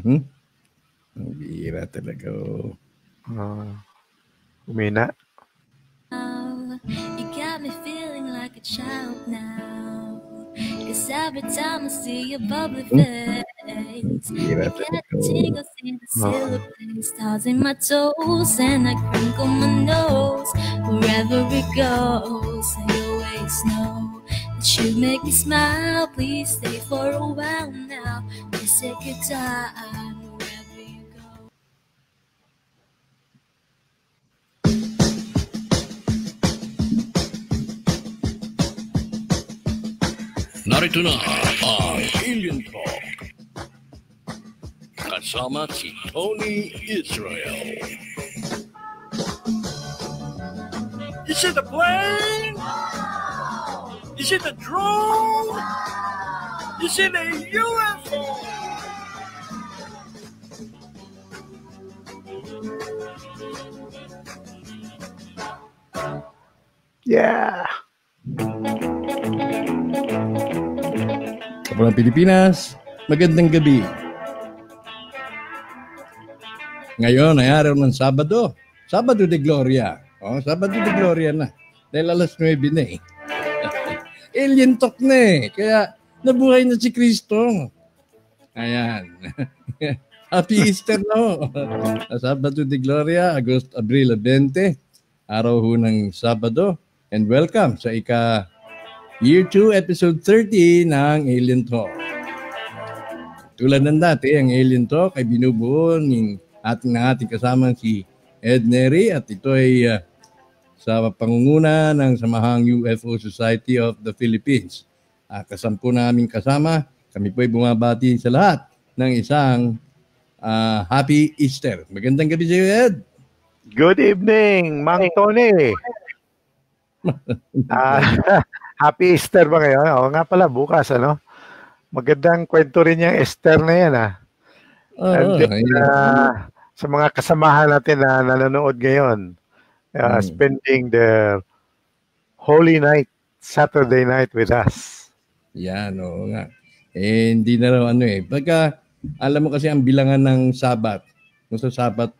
Ang bihira talaga. Umina. You got me feeling like a child now. Cause every time I see your bubbly face, I get tingles in the silver place, stars in my toes, and I crinkle my nose wherever it goes. And you always know that you make me smile. Please stay for a while now. Please take your time wherever you go. Narito na ang Alien Talk. Kasama si Tony Israel. Is it a plane? Is it a drone? Is it a UFO? Yeah! Kapulang Pilipinas, magandang gabi. Ngayon ay araw ng Sabado. Sabado de Gloria. Sabado de Gloria na. Dahil alas 9 na eh. Alien Talk na eh. Kaya nabuhay na si Kristo. Ayan. Happy Easter no. Sabado de Gloria, Abril 20. Araw ho ng Sabado. And welcome sa Year 2, Episode 30 ng Alien Talk. Tulad ng dati, ang Alien Talk ay binubuo ng ating kasama si Ed Neri at ito ay sa pangunguna ng Samahang UFO Society of the Philippines. Kasampu namin kasama, kami po ay bumabati sa lahat ng isang Happy Easter. Magandang gabi sa iyo, Ed. Good evening, Mang Tony. Happy Easter ba ngayon? Oo nga pala, bukas, ano? Magandang kwento rin yung Easter na yan, sa mga kasamahan natin na nanonood ngayon, spending the Holy Night, Saturday night with us. Yan, oo nga. Hindi na raw Pagka, alam mo kasi ang bilangan ng Sabat, kung sa Sabat,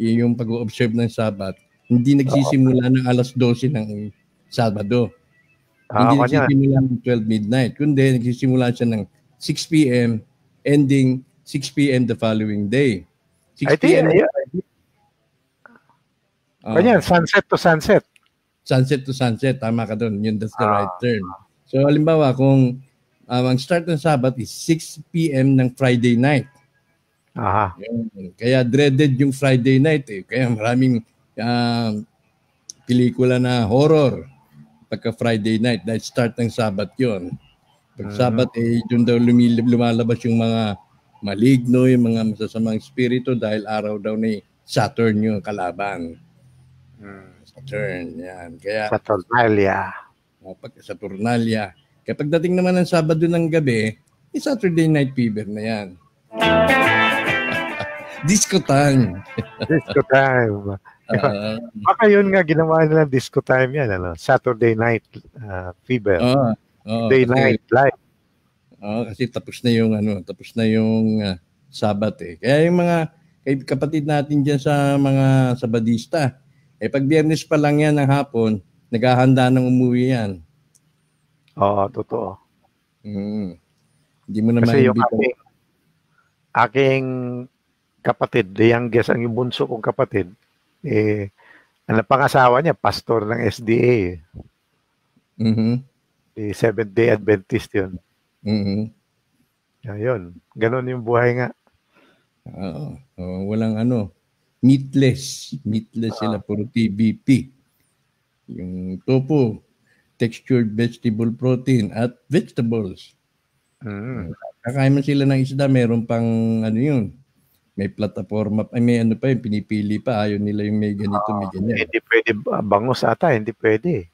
yung pag-observe ng Sabat, hindi nagsisimula ng alas 12 ng Sabado. Hindi nagsisimula ng 12 midnight, kundi nagsisimula siya ng 6 p.m., ending 6 p.m. the following day. 6 p.m. Kanya, sunset to sunset. Sunset to sunset, tama ka doon. That's the right term. So, halimbawa, kung ang start ng Sabbath is 6 p.m. ng Friday night. Kaya dreaded yung Friday night eh. Kaya maraming pelikula na horror pagka Friday night dahil start ng Sabbath yun. Pag Sabbath doon daw lumalabas yung mga maligno, yung mga masasamang spirito dahil araw daw ni Saturn yung kalaban. Saturn, yan. Kaya Saturnalia. Saturnalia. Kaya pagdating naman ng Sabado ng gabi, Saturday night fever na yan. Disco time. Disco time. Baka yun nga ginawa nila disco time yan, Saturday night fever. Day night live. Kasi tapos na yung Sabat eh. Kaya yung mga kapatid natin diyan sa mga Sabadista, pag Biyernes pa lang yan ng hapon, naghahanda ng umuwi yan. Oo, totoo. Hindi mo na kasi yung aking kapatid, the youngest, ang bunso kong kapatid, ang pangasawa niya, pastor ng SDA. Seventh-day Adventist yun. Ayun. Ganon yung buhay nga. Walang meatless. Meatless sila, puro TBP. Yung tofu, textured vegetable protein at vegetables. Kakain man sila ng isda, meron pang yun. May plataforma, may yung pinipili pa. Ayaw nila yung may ganito, may ganyan. Hindi pwede bangus ata, hindi pwede.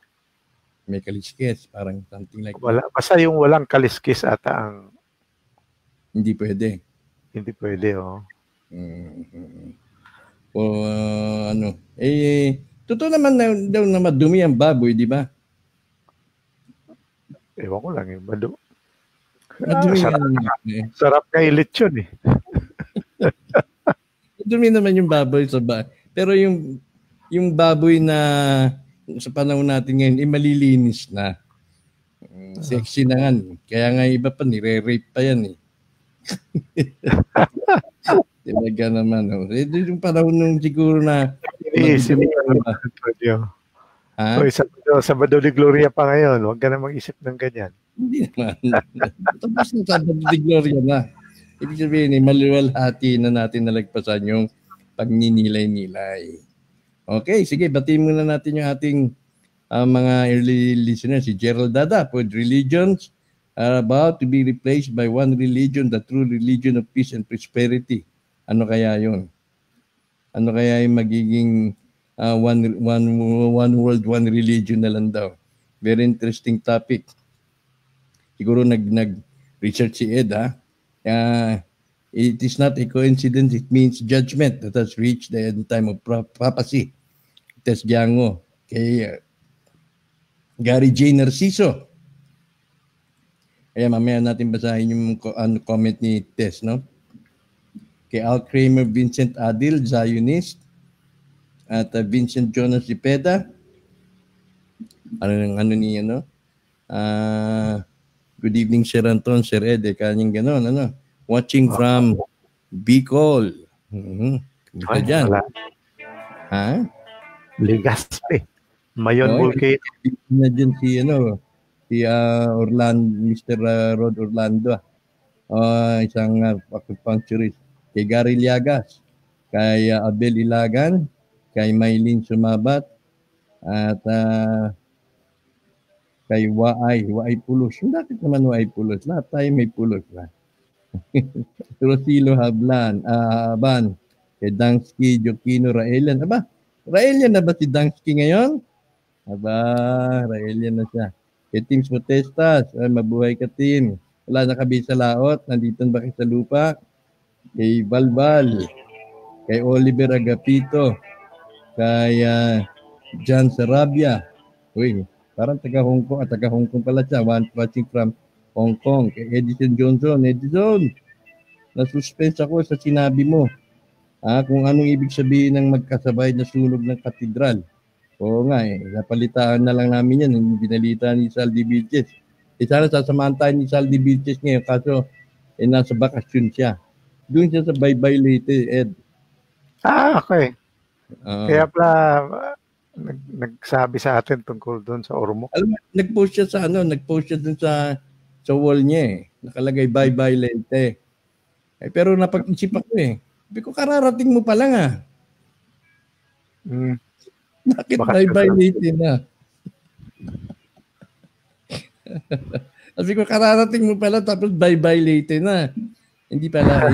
May kaliskis, parang something like that. Basta yung walang kaliskis ata ang... Hindi pwede. Hindi pwede, totoo naman daw na madumi ang baboy, di ba? Ewan ko lang, madumi. Sarap nga ilit yun eh. Dumi naman yung baboy sa Pero yung baboy na sa panahon natin ngayon, malilinis na. Sexy na nga. Kaya nga iba pa, nire-rape pa yan eh. Talaga naman. Oh. Yung panahon nung siguro na... Iniisip mo. Ha? So, Sabado de Gloria pa ngayon. Huwag ka na mag-isip ng ganyan. Hindi naman. Tapos na Sabado de Gloria na. Ibig sabihin, maliwalhati na natin nalagpasan yung pagninilay-nilay. Okay, sige, batiin muna natin yung ating mga early listeners. Si Gerald Dada, with religions are about to be replaced by one religion, the true religion of peace and prosperity. Ano kaya yun? Ano kaya yung magiging one world, one religion na lang daw? Very interesting topic. Siguro nag-research si Ed, ha? It is not a coincidence. It means judgment that has reached the end time of papacy. Tess Giango. Kay Gary J. Narciso. Kaya mamaya natin basahin yung comment ni Tess, no? Kay Al Kramer, Vincent Adil, Zionist. At Vincent Jonas Cepeda. Ano niya, no? Good evening, Sir Anton, Sir Ed. Kanyang ganon, ano? Watching from Bicol. Kamusta dyan? Ha? Legazpi. Mayon Volcano. Na dyan si Orlando, Mr. Rod Orlando. Isang acupuncturist. Kay Gary Liagas. Kay Abel Ilagan. Kay Maylin Sumabat. At kay Waay Pulos. Bakit naman Waay Pulos? Lahat tayo may pulos na. Rosilo Hablan, Aban, kay Dangsky, Jokino, Raelian. Aba, Raelian na ba si Dangsky ngayon? Aba, Raelian na siya. Kay Teams Protestas, mabuhay ka team. Wala na kabi sa laot, nandito ba kayo sa lupa? Kay Balbal, kay Oliver Agapito, kay John Sarabia. Uy, parang taga-Hong Kong pala siya. Watching from Hong Kong. Kay Edison Johnson. Edison, na-suspense ako sa sinabi mo. Kung anong ibig sabihin ng magkasabay na sunog ng katedral. Oo nga napalitaan na lang namin yan. Yung binalita ni Saldi Vilches. Sana sasamahan tayo ni Saldi Vilches ngayon. Kaso, nasa bakasyon siya. Doon siya sa Bye-Bye Leyte, Ed. Okay. Kaya pala, nagsabi sa atin tungkol doon sa Ormoc. Nag-post siya sa doon sa wall niya eh. Nakalagay Bye-Bye Leyte. Pero napag-isip ako eh. Sabi ko, kararating mo pa lang Bakit Bye-Bye Leyte na? Sabi ko, kararating mo pala tapos Bye-Bye Leyte na. Hindi pala.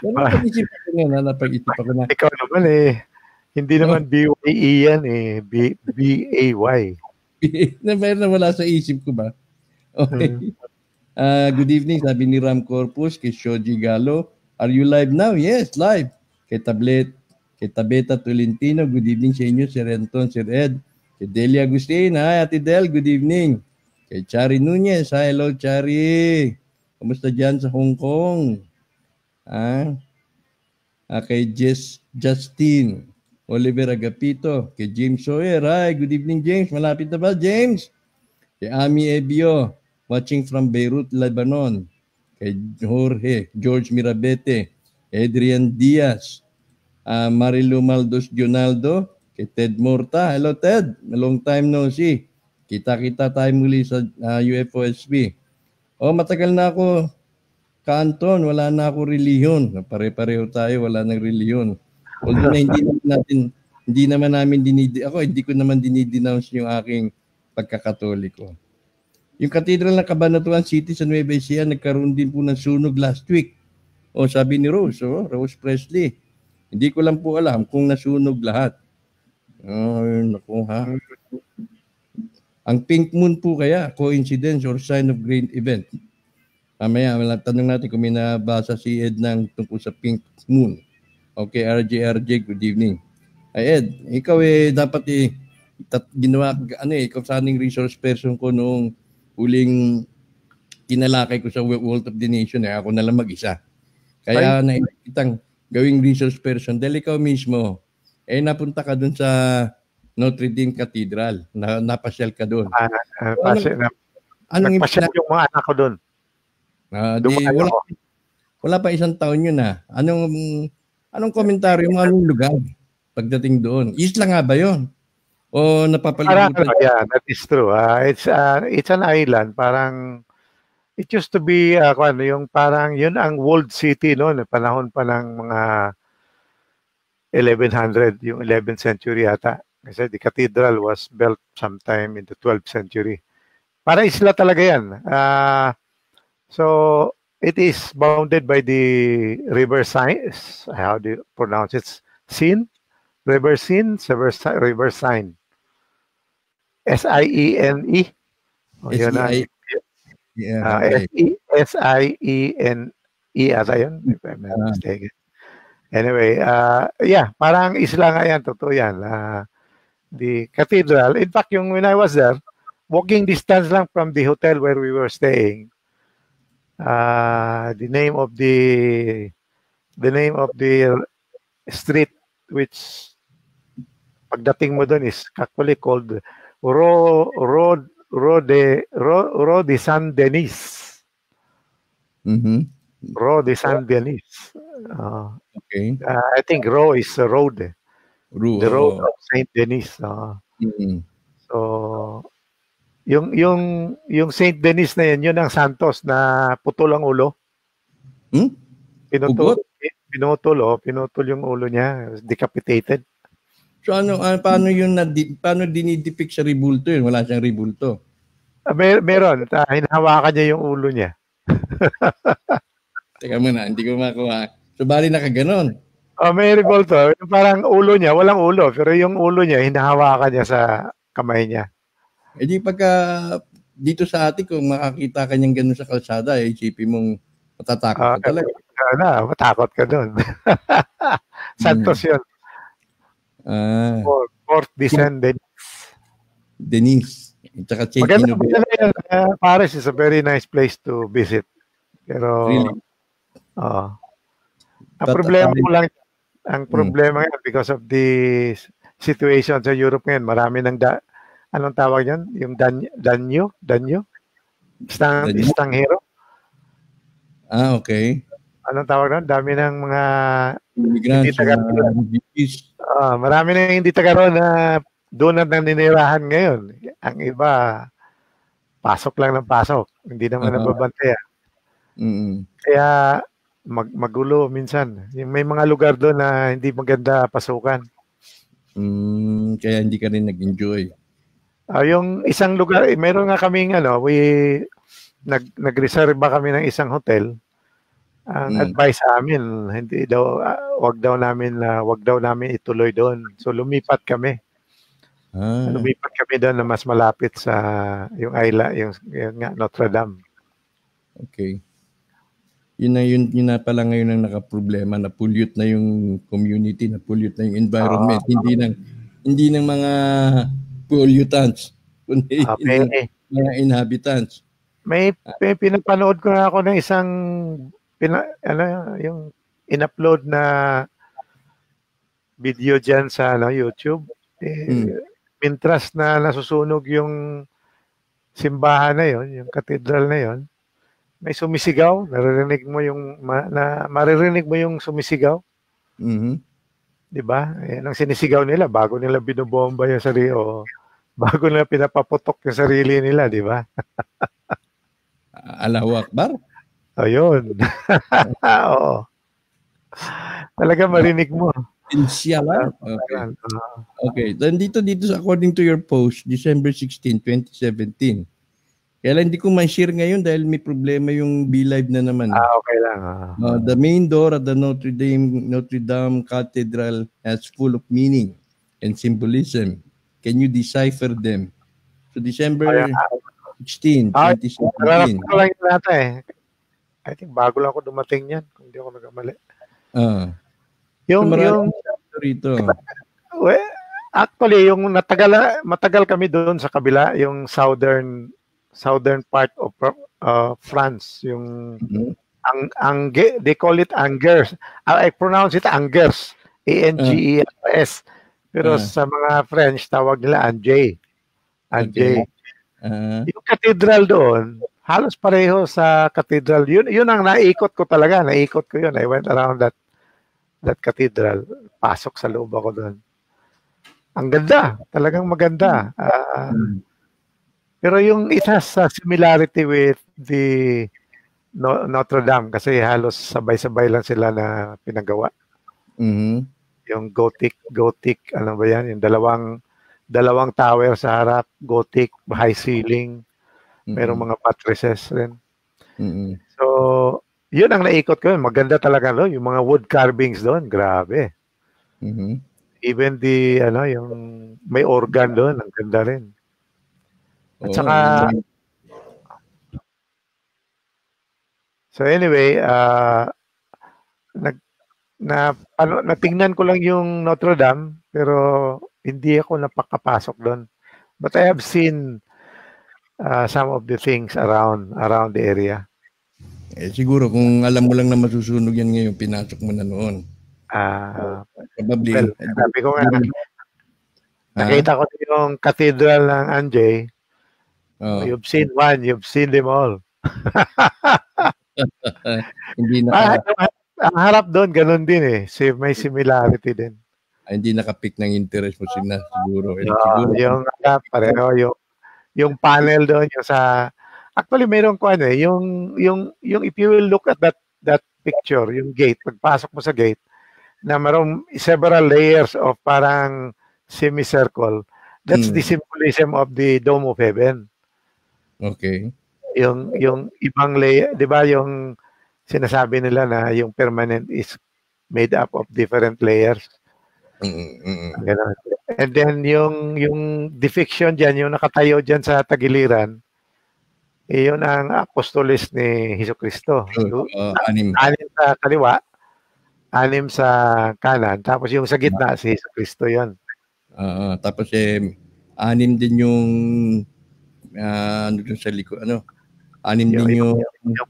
Napag-isip ako na. Ikaw naman hindi naman BYE yan B-A-Y. Na wala sa isip ko ba? Okay. Good evening, sabi ni Ram Corpus, kay Shoji Galo. Are you live now? Yes, live. Kay Tabeta Tolentino, good evening sa inyo, Sir Anton, Sir Ed. Kay Delia Agustin, hi Ate Del, good evening. Kay Chari Nunez, hi, hello Chari. Kamusta dyan sa Hong Kong? Kay Justin, Oliver Agapito, kay James Sawyer, hi, good evening James. Malapit na ba James? Kay Ami Ebio, watching from Beirut, Lebanon. Kay George Mirabete, Adrian Diaz, Marilu Maldos Jonaldo, kay Ted Morta. Hello Ted, a long time no see. Kita-kita tayo muli sa UFOSB. Matagal na ako, Ka-Anton, wala na ako reliyon. Pare-pareho tayo, wala nang reliyon. Although na hindi ko naman dinidenounce yung aking pagkakatoliko. Yung Cathedral ng Cabanatuan City sa Nueva Ecija, nagkaroon din po ng sunog last week. Sabi ni Rose Presley. Hindi ko lang po alam kung nasunog lahat. Naku ha. Ang pink moon po kaya, coincidence or sign of great event? Mamaya, tanong natin kung may nabasa si Ed ng tungkol sa pink moon. Okay, RJ, good evening. Ed, ikaw dapat ginawa, ikaw saning resource person ko noong huling kinalakay ko sa Wealth of the Nation. Ako na lang mag-isa. Kaya naitang gawing resource person dahil ikaw mismo, napunta ka dun sa Notre Dame Cathedral. Napasyal ka dun. Nagpasyal yung mga anak ko dun. Wala pa isang taon yun na. Anong komentaryo mo, anong lugar pagdating doon? Isla nga ba yun? O napapalibutan? Yeah, that is true. It's an island. Parang, it used to be, yung parang, yun ang walled city noon. Panahon pa ng mga 1100, yung 11th century yata. Kasi the cathedral was built sometime in the 12th century. Para isla talaga yan. So, it is bounded by the river Seine. How do you pronounce it? Seine? River Seine? River Seine. S-I-E-N-E. S-I-E-N-E ata yun, if I'm not mistaken. Anyway, parang isla nga yan, totoo yan. The cathedral, in fact, when I was there, walking distance lang from the hotel where we were staying, the name of the street which pagdating mo doon is actually called Rue de Saint Denis. Mm-hmm. Rue de Saint Denis. Okay. I think Rue is a road. The road of Saint Denis. So yung Saint Denis na yun ang Santos na putol ang ulo. Pinutol yung ulo niya, decapitated. So paano dinidepict sa ribulto yun? Wala siyang ribulto. Meron, hinahawakan niya yung ulo niya. Teka muna, hindi ko makuha. So bali nakaganon. May ribulto, parang ulo niya, walang ulo, pero yung ulo niya hinahawakan niya sa kamay niya. Di pagka dito sa atin kung makakita ka niyang gano'n sa kalsada, isipin mong matatakot ka talaga. Matakot ka doon. Santos yun. Fort de Saint Denis. Tsaka maganda yan. Paris is a very nice place to visit. Pero, really? Ang problema yan, because of the situation sa Europe ngayon, marami ng anong tawag yan? Yung Danyo? Estanghero? Okay. Anong tawag nun? Dami ng mga immigrants. Marami na hindi taga-roon na doon na ninirahan ngayon. Ang iba, pasok lang ng pasok. Hindi naman nababantaya. Kaya magulo minsan. May mga lugar doon na hindi maganda pasukan. Kaya hindi ka rin nag-enjoy. Yung isang lugar, meron nga kaming nag-reserve kami ng isang hotel. Ang advice sa amin, wag daw namin ituloy doon. So lumipat kami. Lumipat kami doon na mas malapit sa yung isla, yung Notre Dame. Okay. Yun na pala ngayon ang nakaproblema, na pollute na yung community, na pollute na yung environment, hindi ng mga pollutants, kundi mga inhabitants. May pinapanood ko na ako ng isang yung in-upload na video dyan sa YouTube. Mintras na nasusunog yung simbahan na yon, yung cathedral na yon, may sumisigaw, maririnig mo yung sumisigaw. Di ba? Yan ang sinisigaw nila bago nila binobomba yung sarili, bago nila pinapaputok yung sarili nila, di ba? Allahu Akbar. Ayun. Oo. Talaga marinig mo. Inshallah. Okay. Then dito according to your post, December 16, 2017. Kaya lang hindi ko ma-share ngayon dahil may problema yung BeLive na naman. Okay lang. The main door at the Notre Dame Cathedral has full of meaning and symbolism. Can you decipher them? So December 16, 2017. Ko lang natin I think bago lang ako dumating yan, kung hindi ako nagkamali. Yung rito. Actually, yung matagal kami doon sa kabila, yung southern part of France, yung They call it Angers. I pronounce it Angers. Angers. Pero sa mga French, tawag nila Angers. Angers. Yung cathedral doon, halos pareho sa cathedral. Yun ang naikot ko talaga. Naikot ko yun. I went around that cathedral. Pasok sa loob ako doon. Ang ganda. Talagang maganda. Pero it has a similarity with the Notre Dame kasi halos sabay-sabay lang sila na pinagawa. Yung Gothic, ano ba yan? Yung dalawang tower sa harap, Gothic, high ceiling, merong mga buttresses rin. So, yun ang naikot ko. Maganda talaga, no? Yung mga wood carvings doon, grabe. Even yung may organ doon, ang ganda rin. At saka, so anyway, natingnan ko lang yung Notre Dame, pero hindi ako napakapasok doon. But I have seen some of the things around the area. Siguro kung alam mo lang na masusunog yan ngayon, pinasok mo na noon. Probably. Well, sabi ko nga, nakita ko yung cathedral ng Angers. You've seen one, you've seen them all. Hindi ang harap doon, ganun din eh. May similarity din. Hindi nakapik ng interest mo siguro. Siguro. Yung pareho, yung panel doon, yung sa... Actually, mayroon ko yung if you will look at that picture, yung gate, pagpasok mo sa gate, na mayroong several layers of parang semicircle. That's the symbolism of the Dome of Heaven. Okay. Yung ibang layer, 'di ba, yung sinasabi nila na yung permanent is made up of different layers. Ganun. And then yung depiction diyan, yung nakatayo diyan sa tagiliran, yun ang apostolis ni Jesucristo. 6 sa kaliwa, 6 sa kanan, tapos yung sa gitna si Jesucristo 'yon. Tapos 6 din yung doon sa likod, 6 din yung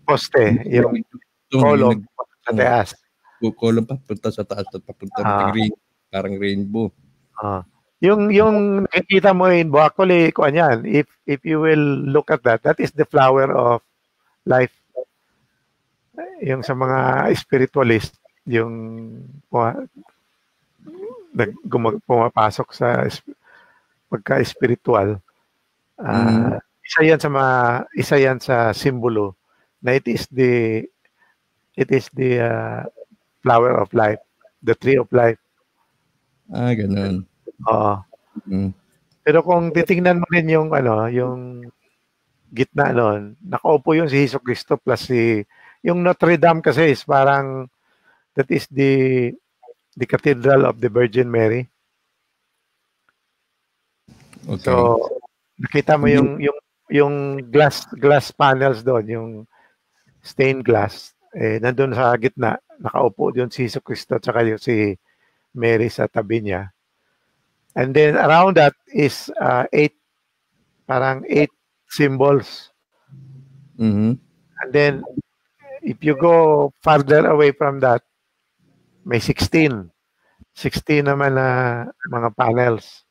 poste, yung column sa taas. Column papunta sa taas at papunta sa green, parang rainbow. Yung nakikita mo rainbow, actually, kuan yan. If you will look at that is the flower of life. Yung sa mga spiritualist, yung pumapasok sa pagka-spiritual. Isa yan sa simbolo na it is the flower of life, the tree of life. Ganun. Pero kung titingnan mo rin yung gitna noon, nakaupo yung si Jesucristo plus yung Notre Dame kasi is parang that is the Cathedral of the Virgin Mary. Okay. So nakita mo yung glass panels doon, yung stained glass, nandun sa gitna, nakaupo doon si Jesucristo at saka yung si Mary sa tabi niya. And then around that is 8 symbols. And then if you go farther away from that, may 16 naman na mga panels.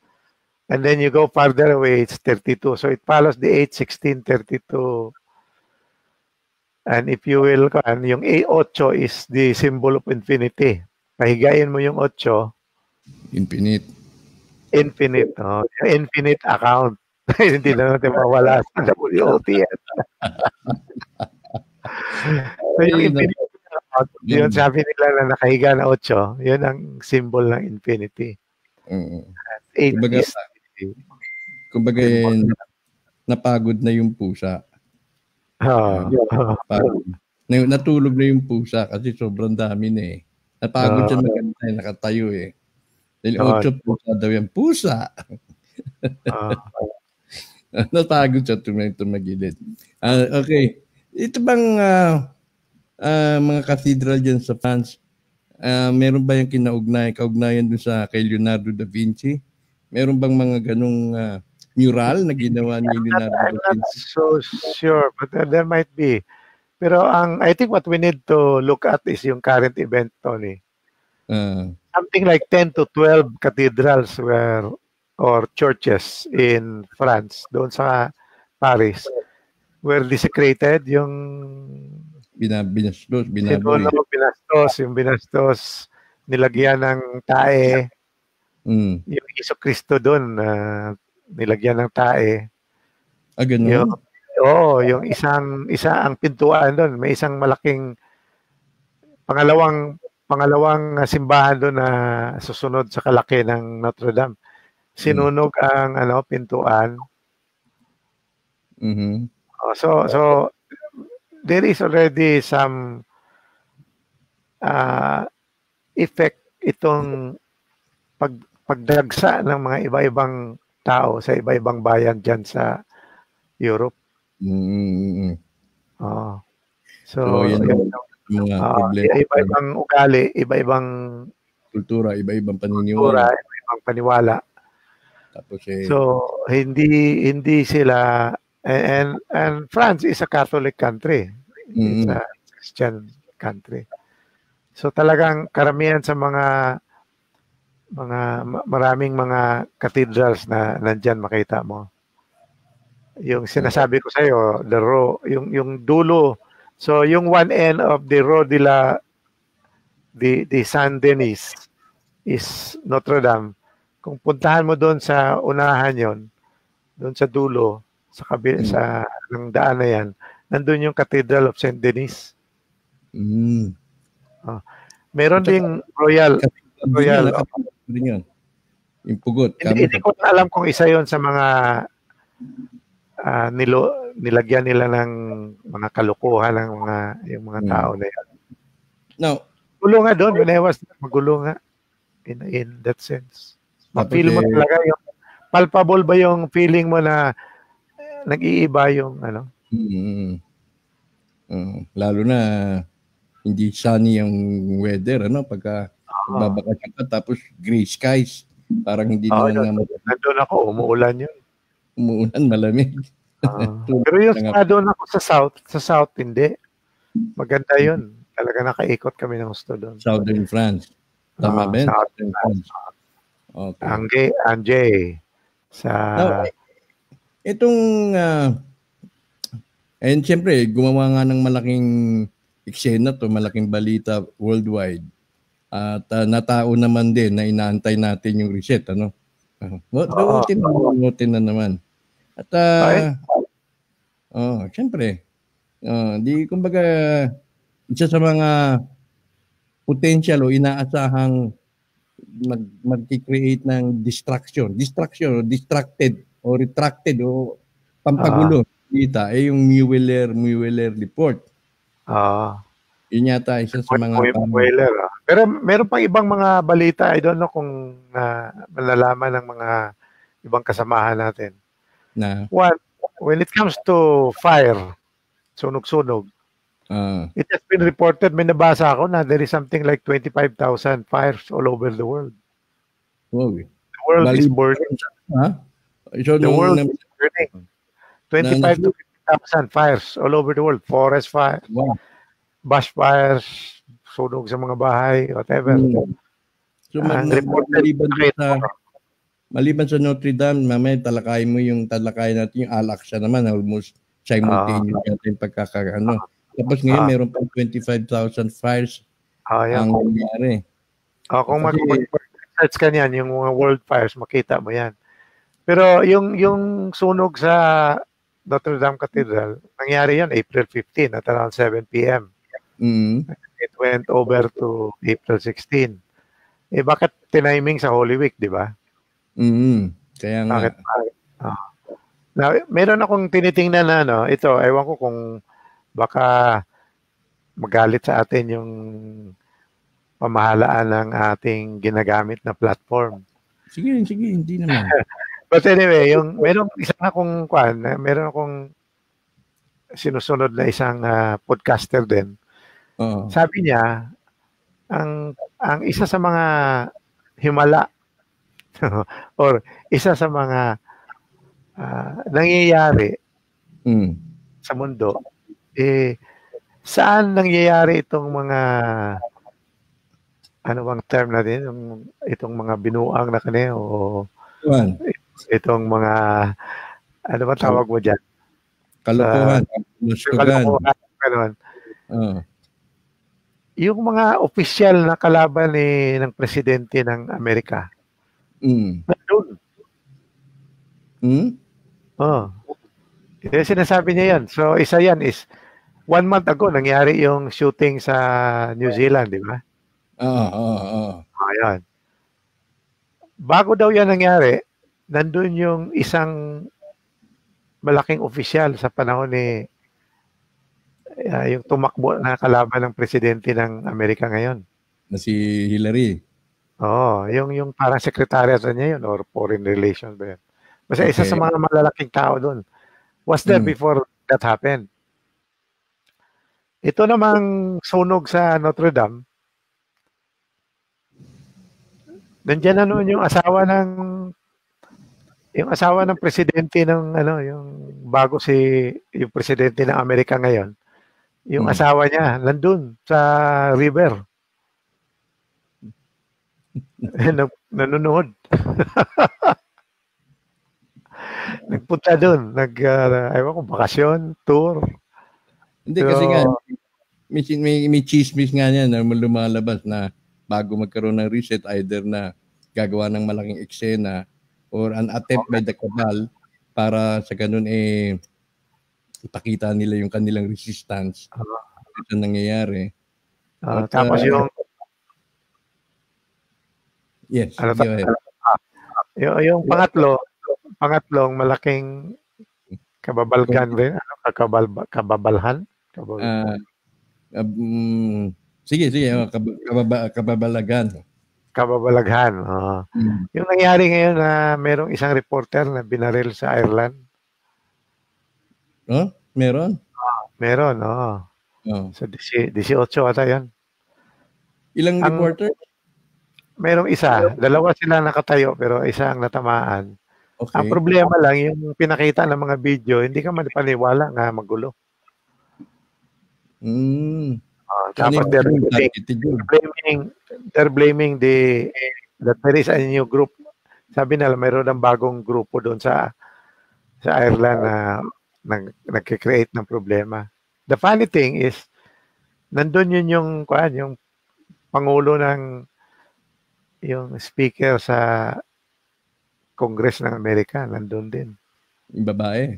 And then you go farther away, it's 32. So it follows the 8, 16, 32. And if you will, yung 8 is the symbol of infinity. Pahigayin mo yung 8. Infinite. Infinite account. Hindi na natin mawala sa WOTS. So yung infinite account, yun sabi nila na nakahiga na 8, yun ang symbol ng infinity. 8 is kumbaga napagod na yung pusa. Natulog na yung pusa kasi sobrang dami na eh. Napagod siya maganda eh, nakatayo eh. Dahil 8 pusa daw yan. Pusa! Napagod siya tumagilid. Okay. Ito bang mga cathedral dyan sa France, meron ba yung kaugnayan dun sa kay Leonardo da Vinci? Meron bang mga ganong mural na ginawa ni Leonardo da Vinci? I'm not so sure, but there might be. Pero I think what we need to look at is yung current event, Tony. Something like 10 to 12 cathedrals or churches in France, doon sa Paris, were desecrated. Yung binastos, yung binastos, nilagyan ng tae. Yung Iso Cristo doon, nilagyan ng tae. Ganun? Yung ang pintuan doon, may isang malaking pangalawang simbahan doon na susunod sa kalaki ng Notre Dame. Sinunog ang pintuan. So there is already some effect itong pagdagsa ng mga iba-ibang tao sa iba-ibang bayan dyan sa Europe. So iba-ibang ugali, iba-ibang kultura, iba-ibang paniniwala. Iba-ibang paniwala. Tapos so hindi sila, and France is a Catholic country. It's a Christian country. So talagang karamihan sa maraming mga cathedrals na nandyan makita mo. Yung sinasabi ko sa iyo, yung dulo. So yung one end of the Rue de Saint-Denis is Notre Dame. Kung puntahan mo doon sa unahan yon, doon sa dulo, sa ng daan na yan, nandun yung Cathedral of Saint-Denis. Meron ding Royal. Yung pugot. Hindi ko alam kung isa yon sa mga nilagyan nila ng mga kalukuhan ng yung mga tao na yan. Now, gulo nga doon, magulo nga in that sense. Ma-feel mo talaga yung palpable ba yung feeling mo na nag-iiba yung lalo na hindi sunny yung weather, pagka babakasyon ka tapos gray skies, parang hindi naman nandun ako, umuulan yun. Umuulan, malamig. Pero yung doon ako sa south hindi. Maganda yun. Talaga nakaikot kami ng gusto doon. Southern France. Tama ba? Southern France. Okay. Anjay. Itong and siyempre, gumawa nga ng malaking eksena to, malaking balita worldwide. At natao naman din na inaantay natin yung reset, Buti na naman. At siyempre, kumbaga, isa sa mga potential o inaasahang mag-create ng distraction o distracted o retracted o pampagulo dita yung Mueller report. Yun yata isa sa mga Mueller. Pero meron pang ibang mga balita, I don't know kung malalaman ng mga ibang kasamahan natin. When it comes to fire, sunog-sunog, it has been reported, may nabasa ako na there is something like 25,000 fires all over the world. The world is burning. The world is burning. 25 to 50,000 fires all over the world. Forest fires, bush fires, sunog sa mga bahay, whatever. So, maliban sa Notre Dame, mamaya talakayin natin yung Al-Aqsa naman, almost simultaneous natin pagkakaano. Tapos ngayon, meron pang 25,000 fires ang nangyari. Kung mag-search ka niyan, yung mga world fires, makita mo yan. Pero yung sunog sa Notre Dame Cathedral, nangyari yan April 15 at around 7 p.m. It went over to April 16. Bakit tiniming sa Holy Week, di ba? Kaya nga. Now, meron akong tinitingnan na, ito, ewan ko kung baka magalit sa atin yung pamahalaan ng ating ginagamit na platform. Sige, hindi naman. But anyway, meron akong sinusunod na isang podcaster din. Sabi niya, ang isa sa mga himala or isa sa mga nangyayari sa mundo, Saan nangyayari itong mga ano bang term natin, itong mga binuang na kanina o itong mga ano ba tawag mo dyan? Kalokohan. Kalokohan. Ganun. Yung mga opisyal na kalaban ng presidente ng Amerika. Nandun. Yung sinasabi niya yan. So, isa yan is 1 month ago, nangyari yung shooting sa New Zealand, di ba? Ayan. Bago daw yan nangyari, nandun yung isang malaking opisyal sa panahon ni yung tumakbo na kalaban ng presidente ng Amerika ngayon. Na si Hillary. Yung parang secretariat niya yun or foreign relations ba yun. Basta isa sa mga malalaking tao doon. Was there before that happened. Ito namang sunog sa Notre Dame. Nandiyan na noon yung asawa ng presidente ng yung bago yung presidente ng Amerika ngayon. Yung asawa niya nandun sa river. Nanonood. Nagpunta doon, ewan ko, bakasyon, tour. Hindi kasi nga may chismis nga niya na lumalabas na bago magkaroon ng reset, either na gagawa ng malaking eksena or an attempt by the cabal para sa ganun ipakita nila yung kanilang resistance. Ito nangyayari. Tapos yes. Yung pangatlong malaking kababalgan rin. Kababalhan? Sige. Kababalagan. Kababalaghan. Yung nangyari ngayon na merong isang reporter na binaril sa Ireland. Meron? Meron, Sa 18 ata yan. Ilang reporter? Merong isa. Dalawa sila nakatayo pero isa ang natamaan. Okay. Ang problema lang, yung pinakita ng mga video, hindi ka manipaniwala nga magulo. Tapos they're blaming that there is a new group. Sabi nila, mayroon ng bagong grupo doon sa Ireland na nagkikreate ng problema. The funny thing is, nandun yun yung pangulo yung speaker sa Congress ng Amerika, nandun din. Yung babae?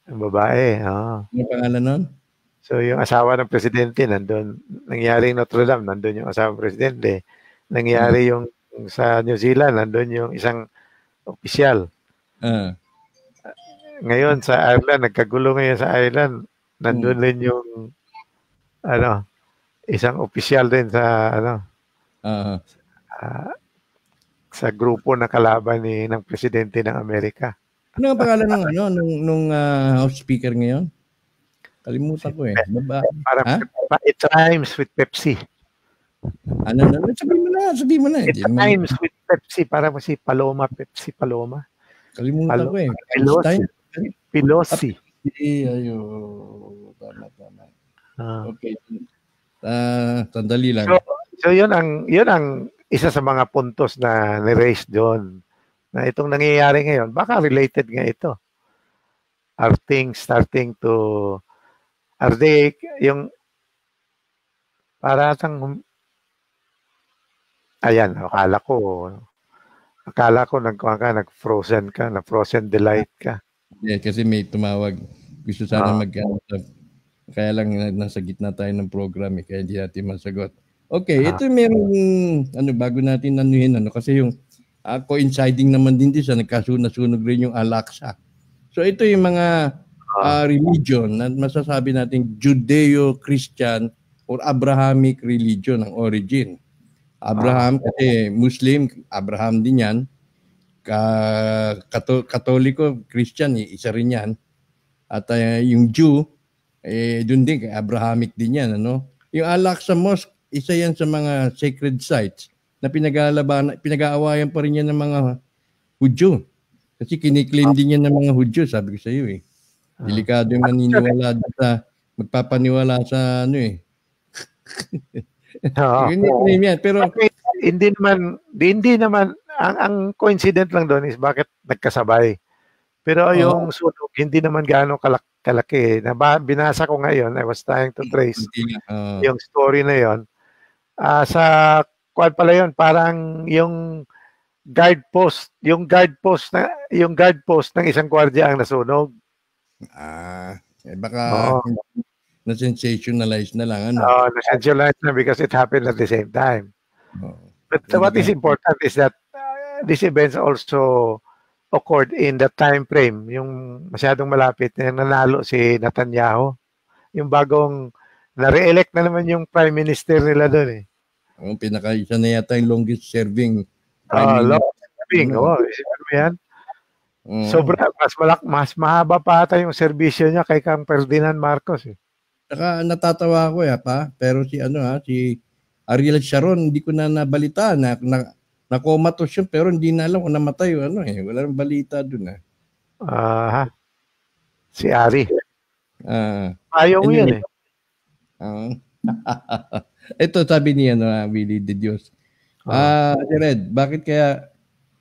Yung babae, oo. Ano pangalan nun? So, yung asawa ng presidente, nandun. Nangyari yung Notre Dame, nandun yung asawa ng presidente. Nangyari yung sa New Zealand, nandun yung isang opisyal. Ngayon, sa Ireland, nagkagulo ngayon sa Ireland, nandun din yung isang opisyal din sa sa grupo na kalaban ng presidente ng Amerika. Ano ang pangalan nung House Speaker ngayon? Kalimutan ko It rhymes with Pepsi. Sabihin mo na. It rhymes with Pepsi. Parang si Paloma, Pepsi Paloma. Kalimutan ko Pelosi. Tama. Okay. Sandali lang. So yun ang isa sa mga puntos na ni-raise doon na itong nangyayari ngayon, baka related nga ito. Are things starting to, yung parang, ayan, akala ko nag-frozen ka, na-frozen delight ka. Yeah, kasi may tumawag. Gusto sana kaya lang nasa gitna tayo ng program kaya hindi natin masagot. Okay, ito merong bago natin kasi yung coinciding naman din sa nagkasunog rin yung Al-Aqsa. So ito yung mga religion na masasabi natin Judeo-Christian or Abrahamic religion ang origin. Abraham kasi Muslim, Abraham din yan. Katoliko, Christian, isa rin yan. At yung Jew, doon din, Abrahamic din yan. Yung Al-Aqsa Mosque, isa yan sa mga sacred sites na pinag-aawayan pa rin yan ng mga Hudyo. Kasi kiniklaim din yan ng mga Hudyo, sabi ko sa iyo . Delikado yung naniniwala sa magpapaniwala sa ano eh. Oo. Yun yan. Pero hindi naman ang coincident lang doon is bakit nagkasabay. Pero yung sunog hindi naman gaano kalaki. Binasa ko ngayon, I was trying to trace yung story na yon. Sa kuwan pala yon, parang yung guard post ng isang gwardiya ang nasunog. Baka na-sensationalize na lang ano. Na-sensationalize na because it happened at the same time. But what is important is that these events also occurred in the time frame, yung masyadong malapit na nanalo si Netanyahu. Yung bagong na-re-elect na naman yung prime minister nila doon eh. Ang pinaka-isa na yata yung longest serving prime minister. Longest serving, isipin mo yan. Sobra, mas mahaba pa ata yung serbisyo niya kay Kang Ferdinand Marcos eh. Saka natatawa ako pero si Ariel Sharon, hindi ko na nabalita na comatose yun, pero hindi na alam kung namatay o wala nang balita dun Si Ari. Ayaw mo yun eh. Ito sabi niya Willie de Dios. Red, bakit kaya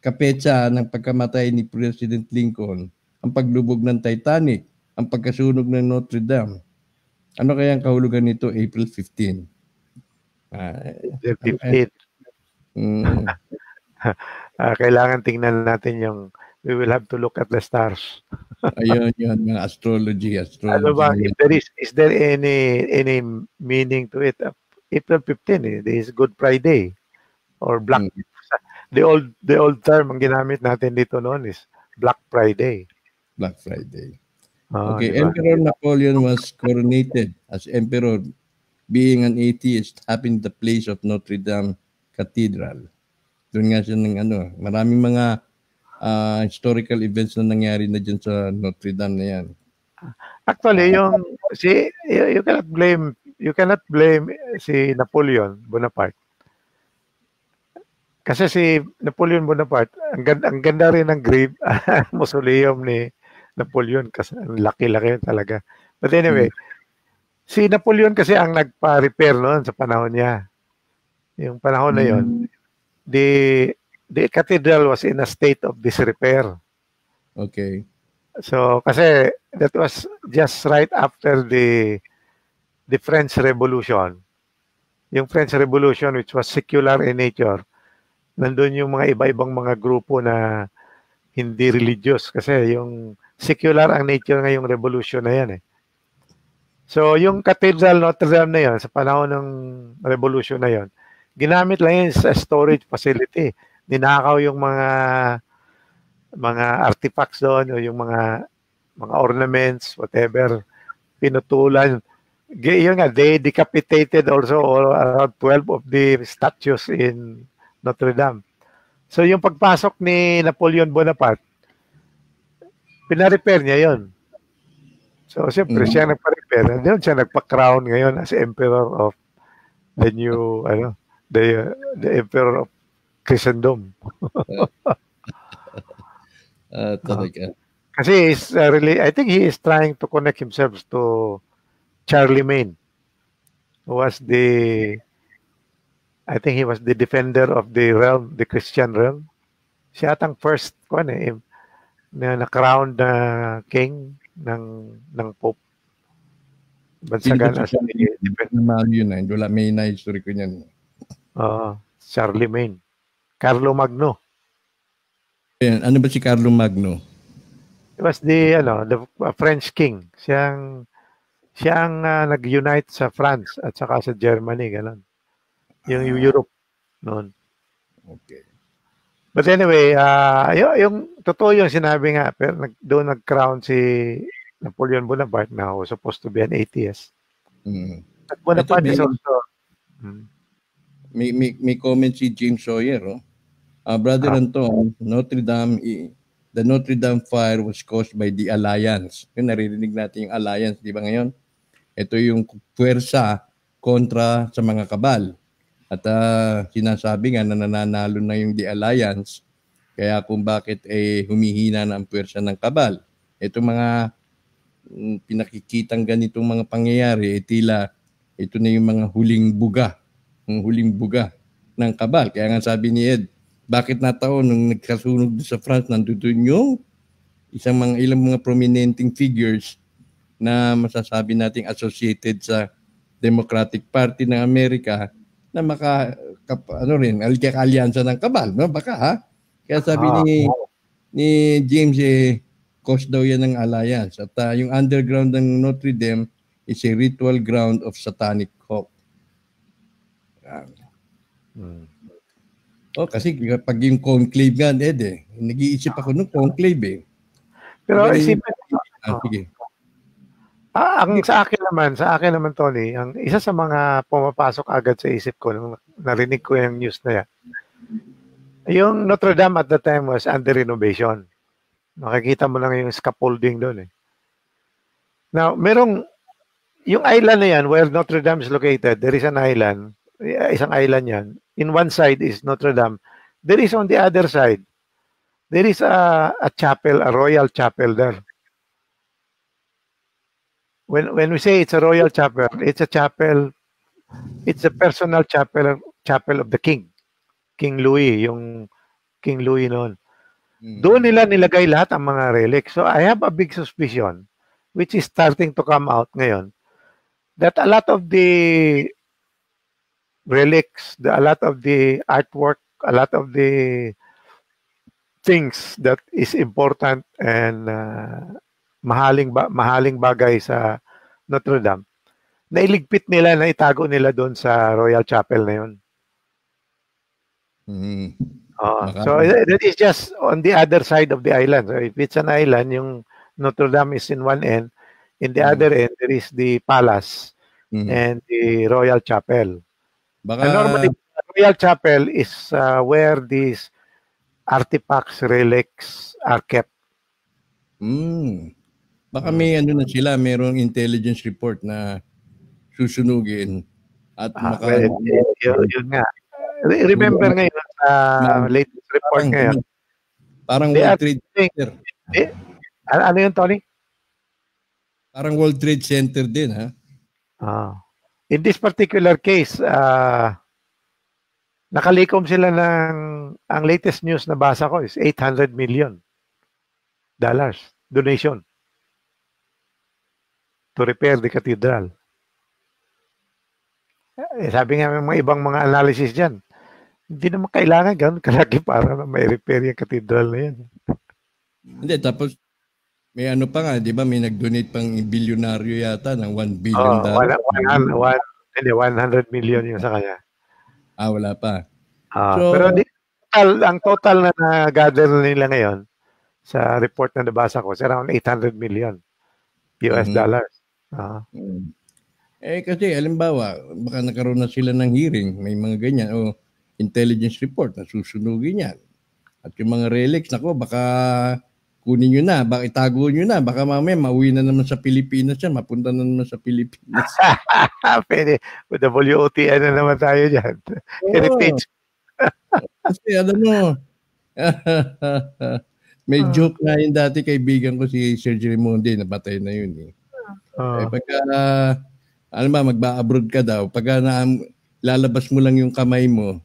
kapetsa ng pagkamatay ni President Lincoln ang paglubog ng Titanic, ang pagkasunog ng Notre Dame? Ano kaya ang kahulugan nito April 15? April 15. Kailangan tingnan natin yung we will have to look at the stars. Ayun, mga astrology. Ano ba, is there any meaning to it? April 15 this is Good Friday or Black. The old term ang ginamit natin dito noon is Black Friday. Black Friday. Okay, diba? Emperor Napoleon was coronated as emperor, being an atheist, happened the place of Notre Dame Cathedral. Doon nga siya ng maraming mga historical events na nangyari na dyan sa Notre Dame na yan. Actually, you cannot blame si Napoleon Bonaparte. Kasi si Napoleon Bonaparte, ang ganda rin ng grave, mausoleum ni Napoleon kasi ang laki-laki talaga. But anyway, si Napoleon kasi ang nagpa-repair noon sa panahon niya. Yung panahon na yon, the cathedral was in a state of disrepair. Okay. So kasi that was just right after the French Revolution. Yung French Revolution which was secular in nature. Nandun yung mga iba-ibang mga grupo na hindi religious kasi yung secular ang nature ngayong revolution na yan eh. So yung Cathedral Notre Dame na yan, sa panahon ng revolution na yan, ginamit lang yun sa storage facility. Ninakaw yung mga artifacts doon o yung mga ornaments, whatever, pinutulan. Yun nga, they decapitated also around 12 of the statues in Notre Dame. So yung pagpasok ni Napoleon Bonaparte, pina-repair niya yon. So siyempre siya nagpa-repair. Doon siya nagpa-crown ngayon as Emperor of the new, the Emperor of Christendom. Kasi he's I think he is trying to connect himself to Charlemagne, who was I think he was the defender of the realm, the Christian realm. Siya atang first na crown na king ng Pope. Bansagan as wala may na-history ko niyan. Charlemagne. Carlo Magno. Ano ba si Carlo Magno? He was the French king. Siyang nag-unite sa France at saka sa Germany, ganun. Yung Europe noon. Okay. But anyway, yung totoo yung sinabi nga, pero doon nag-crown si Napoleon Bonaparte na was supposed to be an atheist. At Bonaparte is also... May comment si James Sawyer, Brother Anton, the Notre Dame fire was caused by the Alliance. Yung naririnig natin yung Alliance, di ba ngayon? Ito yung puwersa kontra sa mga kabal. At sinasabi nga na nananalo na yung The Alliance, kaya kung bakit humihina na ang puwersa ng kabal. Ito mga pinakikitang ganitong mga pangyayari, tila ito na yung mga huling buga ng kabal. Kaya nga sabi ni Ed, bakit nataon nung nagkasunog sa France, nandun yung ilang mga prominenting figures na masasabi nating associated sa Democratic Party ng Amerika na alyansa ng kabal, no? Baka ha? Kaya sabi ni James, cause daw yan ng alliance. At yung underground ng Notre Dame is a ritual ground of satanic cult. Kasi pag yung conclave nga, Ed, nag-iisip ako nung conclave Pero isipin, sige. Ang sa akin naman Tony, ang isa sa mga pumapasok agad sa isip ko nung narinig ko yung news na yan. Yung Notre Dame at the time was under renovation. Makikita mo lang yung scaffolding doon Now, yung island na yan where Notre Dame is located, there is an island, isang island yan. In one side is Notre Dame. There is on the other side, there is a chapel, a royal chapel there. When we say it's a royal chapel, it's a chapel, it's a personal chapel of the king. King Louis, yung King Louis noon. Doon nila nilagay lahat ang mga relics. So I have a big suspicion, which is starting to come out ngayon, that a lot of the relics, a lot of the artwork, a lot of the things that is important and mahaling bagay sa Notre Dame, nailigpit nila, na itago nila doon sa Royal Chapel na yun. So that is just on the other side of the island. So if it's an island, yung Notre Dame is in one end, in the other end there is the palace and the Royal Chapel. And normally the Royal Chapel is where these artifacts, relics are kept. Baka may na sila, mayroong intelligence report na susunugin at yun nga. Remember ngayon sa latest report ngayon. Parang World Trade Center. Ano yun, Tony? Parang World Trade Center din, ha? In this particular case, nakalikom sila ang latest news na basa ko is $800 million donation to repair the cathedral. Sabi nga mga ibang mga analysis dyan, hindi naman kailangan ganun kalaki para may repair yung cathedral na yan. Hindi, tapos may pa nga, di ba, may nag-donate pang bilyonaryo yata ng $1 billion. 100 million yung sa kanya. Wala pa. Pero ang total na na-gather nila ngayon sa report na nabasa ko is around $800 million US dollars. Kasi halimbawa, baka nakaroon na sila ng hearing, may mga ganyan, o intelligence report na susunugin yan. At yung mga relics, baka kunin nyo na, baka itago nyo na, baka mamaya mauwi na naman sa Pilipinas yan, mapunta na naman sa Pilipinas. Pwede, WOTN na naman tayo dyan. Heritage. Kasi may joke na yun dati, kaibigan ko si Sir Gerimonde, nabatay na yun pagka magba-abroad ka daw, pagka lalabas mo lang yung kamay mo,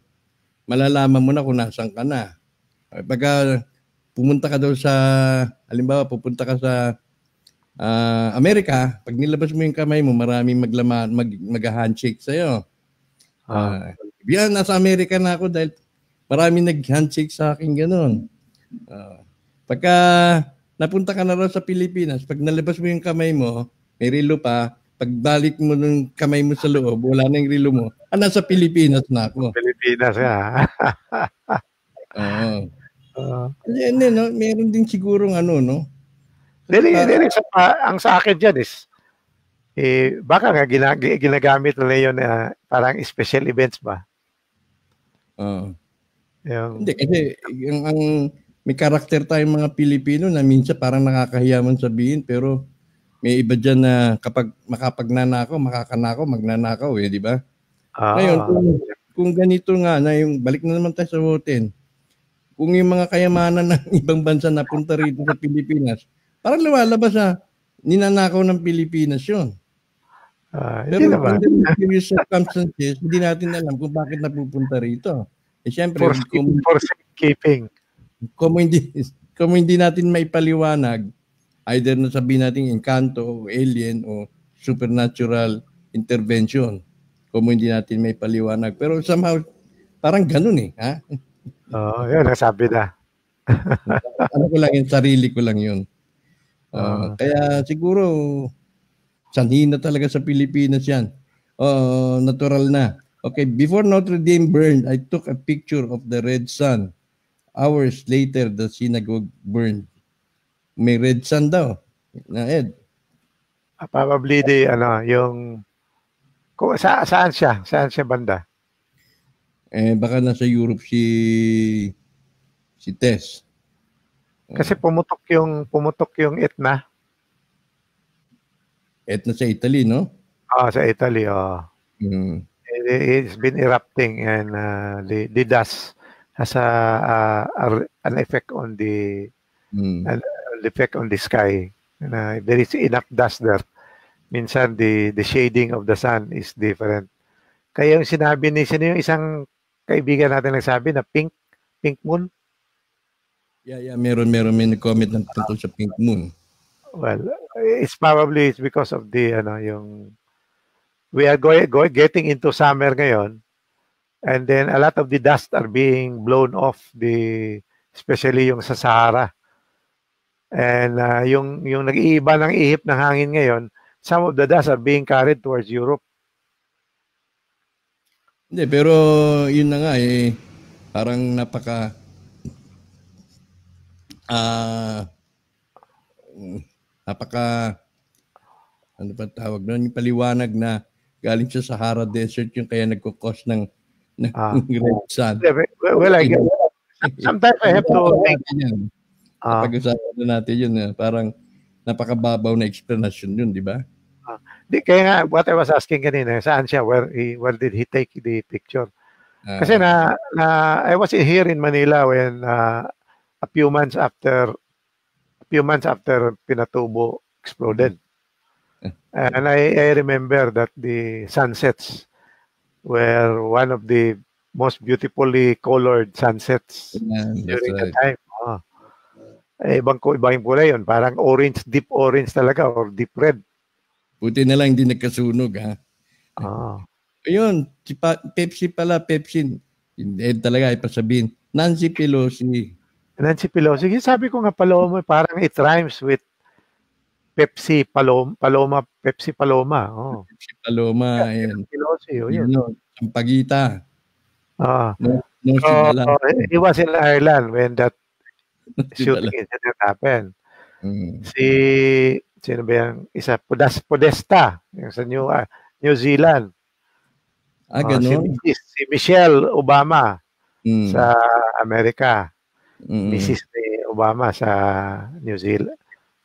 malalaman mo na kung nasan ka na. Pagka pumunta ka daw sa, halimbawa, pupunta ka sa Amerika, pag nilabas mo yung kamay mo, maraming mag-handshake sa'yo. Yan, nasa Amerika na ako dahil maraming nag-handshake sa akin ganun. Pagka napunta ka na raw sa Pilipinas, pag nalabas mo yung kamay mo, may relo pa, pagbalik mo ng kamay mo sa loob, wala na yung relo mo, nasa Pilipinas na ako. Pilipinas nga. Meron din sigurong no? Ang sa akin dyan is, baka nga ginagamit nila yun parang special events ba? Hindi, kasi ang may karakter tayong mga Pilipino na minsan parang nakakahiyaman sabihin, pero may iba dyan na kapag makapagnanakaw, magnanakaw di ba? Ngayon, kung ganito nga, na yung balik na naman tayo sa hotel, kung yung mga kayamanan ng ibang bansa napunta rito sa Pilipinas, parang lumalabas ninanakaw ng Pilipinas yun. Hindi Pero naman. under mysterious circumstances, hindi natin alam kung bakit napupunta rito. Siyempre, For safekeeping. Kung hindi natin maipaliwanag, either nasabihin natin encanto o alien o supernatural intervention, kung hindi natin maipaliwanag. Pero somehow, parang ganun eh. Ha? Yun, nasabi na. Ano ko lang yun, sarili ko lang yun. Kaya siguro, sanhi na talaga sa Pilipinas yan. Natural na. Okay, before Notre Dame burned, I took a picture of the red sun. Hours later, the synagogue burned. May red sun daw. Na Ed. Probably yung saan siya? Saan siya banda? Baka nasa Europe si Tess. Kasi pumutok yung Etna. Etna sa Italy, no? Sa Italy, It's been erupting and the dust has an effect on the effect on the sky. There is enough dust there. Minsan the shading of the sun is different. Kaya yung sinabi sino yung isang kaibigan natin nagsabi na pink moon? Yeah, meron may nag-comment ng tungkol sa pink moon. Well, it's because of the yung we are getting into summer ngayon, and then a lot of the dust are being blown off especially yung sa Sahara. And yung nag-iiba ng ihip ng hangin ngayon, some of the dust are being carried towards Europe. Hindi, pero yun na nga parang ano pa tawag doon, yung paliwanag na galing sa Sahara Desert yung kaya nagkukos ng red sun. Well, I guess sometimes I have to pag-usapan natin yun, parang napakababaw na explanation yun, di ba? Kaya nga, what I was asking kanina, saan siya? Where did he take the picture? Kasi I was here in Manila when a few months after Pinatubo exploded. And I remember that the sunsets were one of the most beautifully colored sunsets during that time. Ibang kulay yun. Parang orange, deep orange talaga or deep red. Buti na lang hindi nagkasunog, ha? Ayun, Pepsi. Hindi talaga ipasabihin. Nancy Pelosi. Sabi ko nga, Paloma, parang it rhymes with Pepsi Paloma. Pepsi Paloma. Pepsi Paloma. Ayan. Pelosi, yun. Sampagita. He was in Ireland when that shooting incident happened. Sino ba yung isa? Podesta. Yung sa New Zealand. Ganun. Si Michelle Obama sa Amerika. Mrs. Obama sa New Zealand.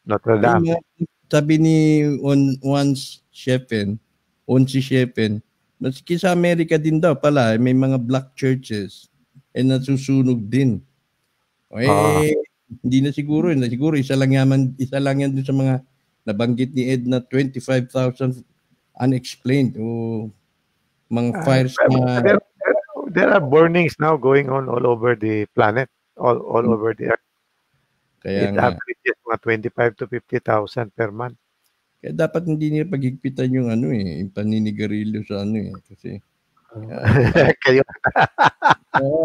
Notre Dame. Sabi ni Onsi Sheffen, maski sa Amerika din daw pala, may mga black churches nasusunog din. Hindi na siguro isa lang yan dun sa mga nabanggit ni Ed na 25,000 unexplained o mga fires na there are burnings now going on all over the planet, all over the earth. Kaya it averages mga 25 to 50,000 per month. Kaya dapat hindi nila pagigpitan yung yung paninigarilyo sa kasi kayo.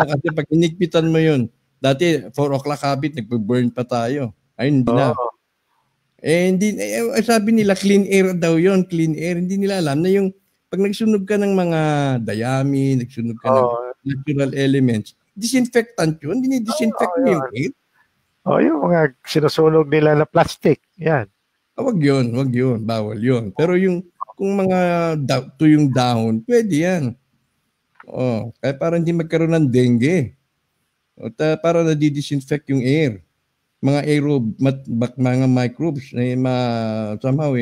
Kasi pag inigpitan mo yun, dati 4 o'clock habit, nagbe-burn pa tayo. Ay, hindi na. Sabi nila, clean air daw yun, clean air. Hindi nila alam na yung pag nagsunog ka ng mga dayami, nagsunog ka ng natural elements, disinfectant yun, dinidisinfect mo yung air. Yung mga sinusunog nila na plastic, yan. Wag yun, bawal yun. Pero kung mga tuyong dahon, pwede yan. Kaya para hindi magkaroon ng dengue. Para na-disinfect yung air. Mga mga microbes na somehow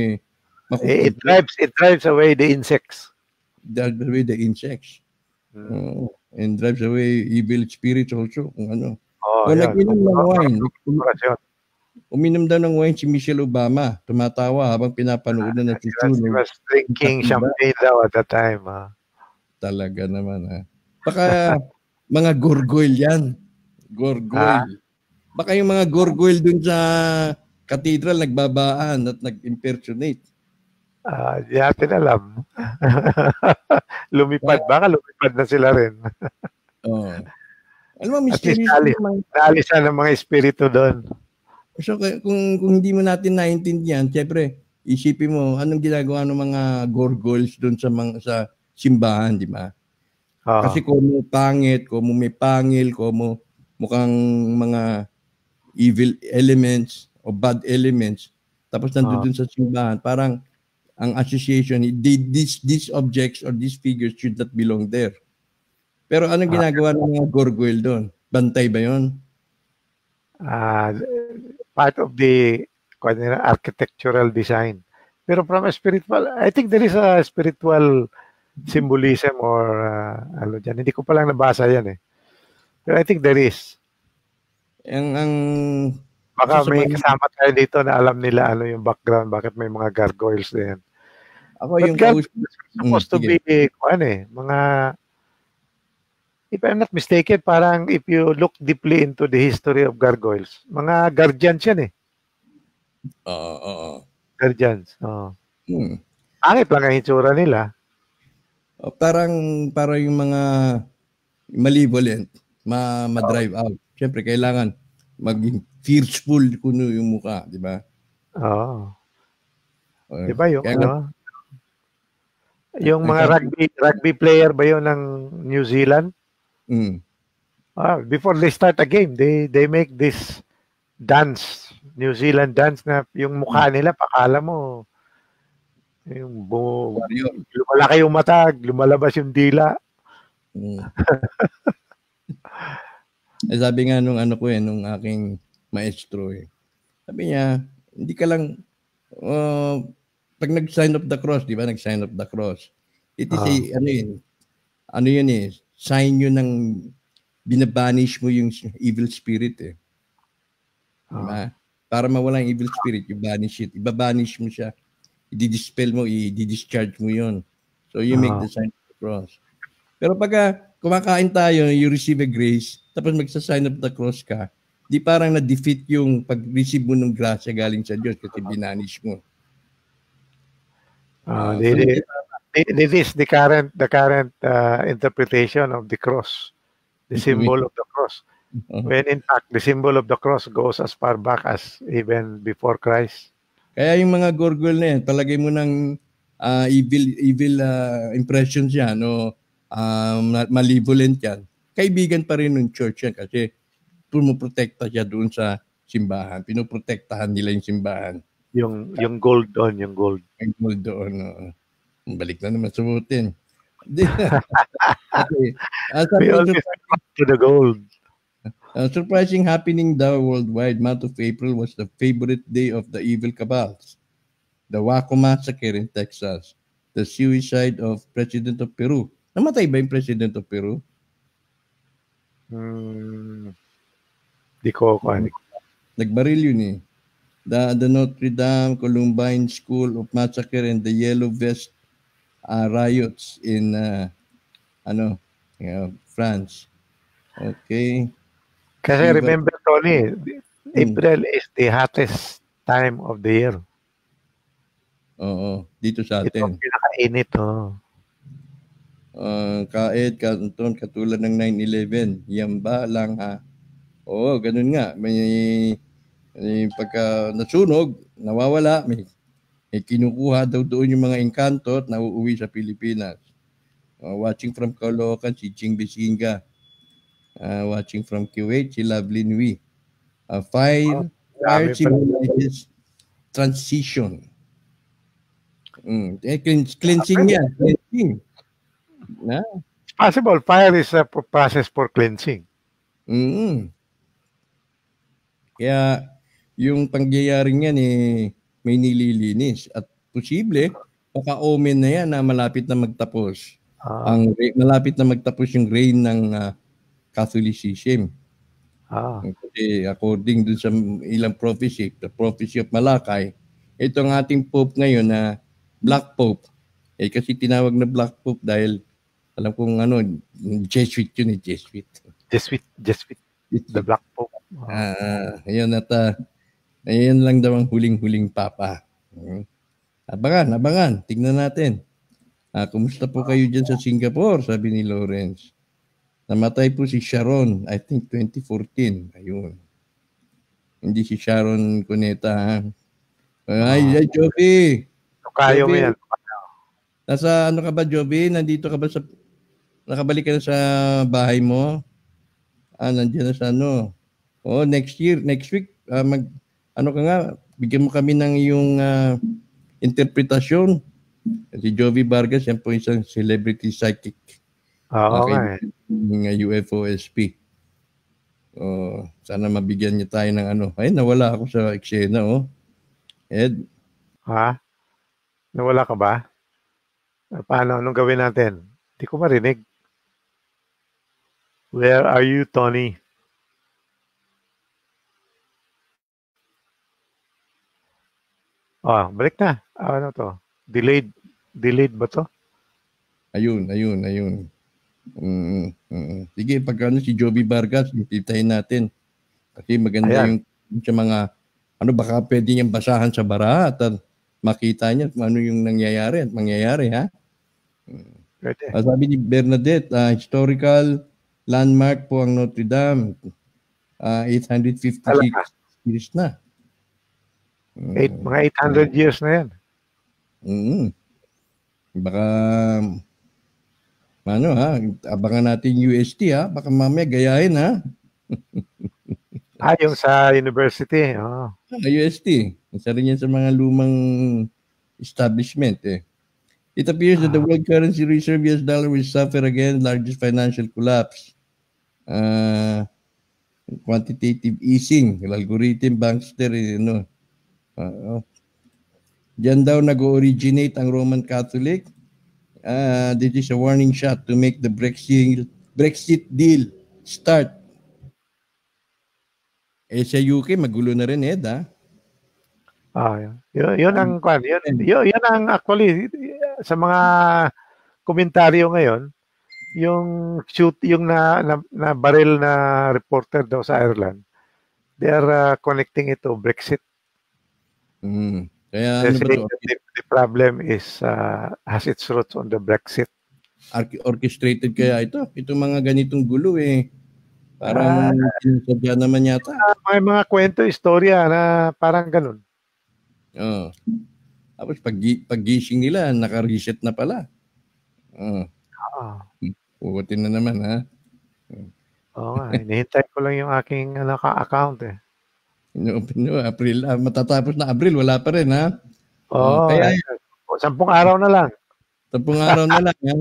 it drives away the insects. Drives away the insects. And drives away evil spirits also. Kung ano. Kung nag-inom ng wine, Uminom daw ng wine si Michelle Obama. Tumatawa habang pinapanood na He nasusunog. was drinking champagne daw at that time. Talaga naman, ha. Baka mga gorgoyle yan. Gorgoyle. Baka yung mga gorgoyle dun sa cathedral nagbabaan at nag-impersonate. Di natin alam. Lumipad. Baka lumipad na sila rin. Oh. Alam mo, At least mysterious. naalisan ng mga espiritu doon. So kung hindi mo natin naintindihan, siyempre, isipin mo anong ginagawa ng mga gorgoyles doon sa simbahan, di ba? Kasi kung pangit, kung may pangil, kung mukhang mga evil elements o bad elements, tapos nandun sa simbahan, parang ang association, these objects or these figures should not belong there. Pero anong ginagawa ng mga gorgoyle doon? Bantay ba yun? Part of the architectural design. Pero from a spiritual, I think there is a spiritual symbolism or ano dyan. Hindi ko pa lang nabasa yan eh. Pero I think there is. Baka may kasama tayo dito na alam nila ano yung background, bakit may mga gargoyles din. Ako but yung supposed to be mga, if I'm not mistaken, parang if you look deeply into the history of gargoyles, mga guardians yan eh. Guardians. Angit lang ang itsura nila. Parang yung mga malevolent, ma-drive out. Siyempre, kailangan maging fearful kuno yung mukha, di ba? Di ba yung yung mga rugby player ba yun ng New Zealand? Before they start a game, they make this dance, New Zealand dance na yung mukha nila, pakala mo yung lumalaki yung mata, lumalabas yung dila. Sabi nga nung nung aking maestro sabi niya, hindi ka lang pag nag-sign of the cross, di ba? Nag-sign of the cross. It is sign yun ng binabanish mo yung evil spirit eh. Diba? Para mawala yung evil spirit, you banish it. Ibabanish mo siya. I-dispel mo, i-discharge mo yun. So you make the sign of the cross. Pero pag kumakain tayo, you receive a grace, tapos magsa-sign of the cross ka, di parang na-defeat yung pag-receive mo ng grasya galing sa Diyos kasi binanish mo. This is the current interpretation of the cross, the symbol of the cross. When in fact, the symbol of the cross goes as far back as even before Christ. Kaya yung mga gorgoyle na yan, palagay mo ng evil impressions yan, malevolent yan. Kaibigan pa rin ng church yan kasi pumuprotekta siya doon sa simbahan. Pinoprotektahan nila yung simbahan. Yung gold doon, yung gold. Yung gold doon. Balik na naman subutin. Okay. We always come to the gold. Surprising happening daw worldwide. Month of April was the favorite day of the evil cabals. The Waco Massacre in Texas. The suicide of President of Peru. Namatay ba yung President of Peru? Di ko. Nagbaril yun eh. The Notre Dame Columbine School of Massacre and the Yellow Vest riots in France. Okay. Kasi remember, Tony, April is the hottest time of the year. Oo, dito sa atin. Ito pinakainit, Kanton, katulad ng 9/11, yan ba lang ha? Oo, ganun nga. May pagka nasunog, nawawala, may kinukuha daw doon yung mga engkanto at nauuwi sa Pilipinas. Watching from Caloocan, si Ching Bisinga. Watching from Kuwait, si Lovely Nui. Fire symbolizes transition. Cleansing yan. Cleansing. It's possible. Fire is a process for cleansing. Kaya yung pangyayaring yan may nililinis at posible baka omen na yan na malapit na magtapos. Malapit na magtapos yung reign ng Catholicism. Kasi according dun sa ilang prophecy, the prophecy of Malakay, ito ang ating Pope ngayon na Black Pope. Kasi tinawag na Black Pope dahil alam kong Jesuit yun Jesuit. Jesuit. The Black Pope. Ayun ayun lang daw ang huling-huling papa. Abangan. Tignan natin. Kumusta po kayo dyan sa Singapore? Sabi ni Lawrence. Namatay po si Sharon, I think 2014. Ayun. Hindi si Sharon Cuneta, ha? Ay, Joby. Kayo mo yan. Nasa ka ba, Joby? Nandito ka ba nakabalik ka na sa bahay mo? Nandiyan na sa next week, bigyan mo kami ng iyong interpretasyon. Si Joby Vargas, yan po isang celebrity psychic. Ng UFOSP. Sana mabigyan niya tayo ng Ay, nawala ako sa eksena, Ed? Nawala ka ba? Paano? Anong gawin natin? Hindi ko marinig. Where are you, Tony? Balik na. Ano to? Delayed ba to? Ayun. Sige, pagka si Joby Vargas, ipitahin natin. Kasi maganda yung sa mga, baka pwede niyang basahan sa bara at makita niya kung ano yung nangyayari at mangyayari, ha? Sabi ni Bernadette, historical landmark po ang Notre Dame. 856 years na. Mga 800 years na yan. Baka abangan natin UST, ha? Baka mamaya gayahin, ha? Yung sa university. UST. Isa rin yan sa mga lumang establishment, It appears that the world currency reserve US dollar will suffer again largest financial collapse. Quantitative easing, algorithm, bankster, Diyan daw nag-originate ang Roman Catholic. This is a warning shot to make the Brexit deal start. Sa UK, magulo na rin, Ed, ha? Yun ang yun ang actually sa mga komentaryo ngayon, yung na baril na reporter daw sa Ireland, they are connecting it to Brexit. Kaya the problem is has its roots on the Brexit. Orchestrated kaya itong mga ganitong gulo, parang sinasadya naman yata. May mga kwento, istorya na parang ganun. Tapos paggising nila, naka-reset na pala. Pukutin na naman, ha? Hinihintay ko lang yung aking account, April, matatapos na April, wala pa rin, ha? Kaya 10 araw na lang. 10 araw na lang, ha?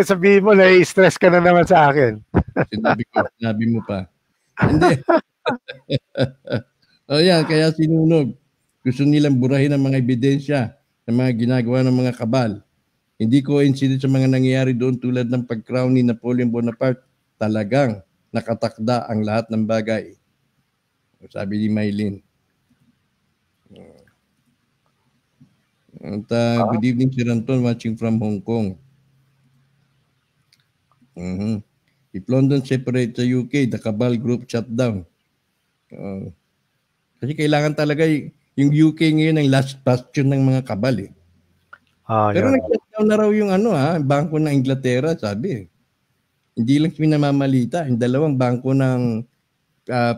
Sabihin mo, na-stress ka na naman sa akin. Sinabi mo pa. Hindi. Yan, kaya sinunog. Gusto nilang burahin ang mga ebidensya ng mga ginagawa ng mga kabal. Hindi coincident sa mga nangyayari doon tulad ng pag-crown ni Napoleon Bonaparte. Talagang nakatakda ang lahat ng bagay. Sabi ni Maylin. Good evening, Sir Anton, watching from Hong Kong. If London separates the UK, the Cabal Group shut down. Kasi kailangan talaga yung UK ngayon ang last bastion ng mga kabal, Pero nag-shut down na raw yung bangko ng Inglaterra, sabi. Hindi lang pinamamalita, yung dalawang bangko ng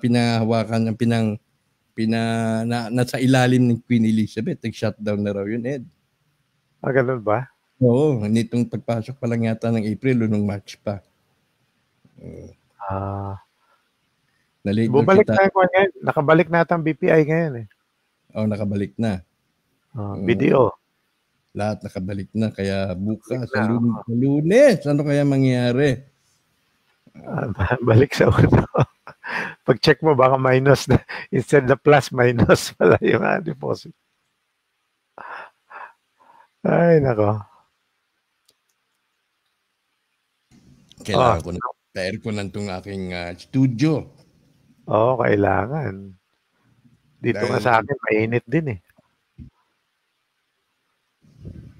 pinahawakan ng nasa ilalim ng Queen Elizabeth, nag-shutdown na raw yun, Ed. Ganun ba? Oo, nitong pagpasok pa lang yata ng April o nung March pa. Bumalik na ako ngayon. Nakabalik na ang BPI ngayon, nakabalik na. BDO. Lahat nakabalik na, kaya bukas, sa Lunes, ano kaya mangyayari? Balik sa uno. Pag-check mo, baka minus na. Instead na plus, minus pala yung deposit. Ay, nako. Kailangan ko na Pa-aircon lang itong aking studio. Oo, kailangan. Dito nga sa akin, mainit din eh.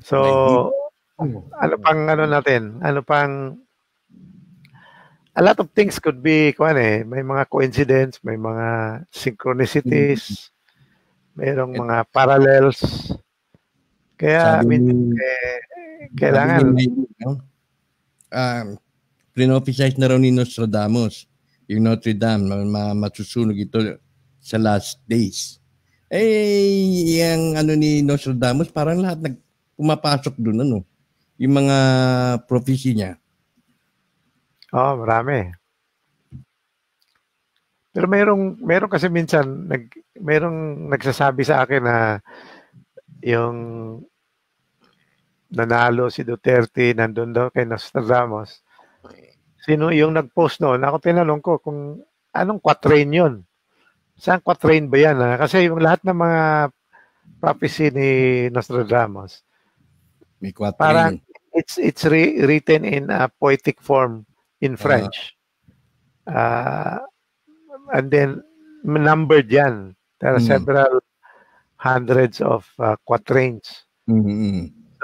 So, ano pang ano natin? Ano pang... A lot of things could be, may mga coincidence, may mga synchronicities, mayroong mga parallels. Kaya, kailangan... Pinophesize na raw ni Nostradamus yung Notre Dame, masusunog ito sa last days. Yung ni Nostradamus, parang lahat pumapasok doon, yung mga prophecy niya. Marami. Pero merong kasi minsan merong nagsasabi sa akin na yung nanalo si Duterte nandun daw kay Nostradamus. Sino yung nag-post noon? Ako tinanong ko kung anong quatrain yun. Saan quatrain ba yan? Kasi yung lahat ng mga prophecy ni Nostradamus, may quatrain. Parang it's written in a poetic form in French. And then numbered yan. There are several hundreds of quatrains.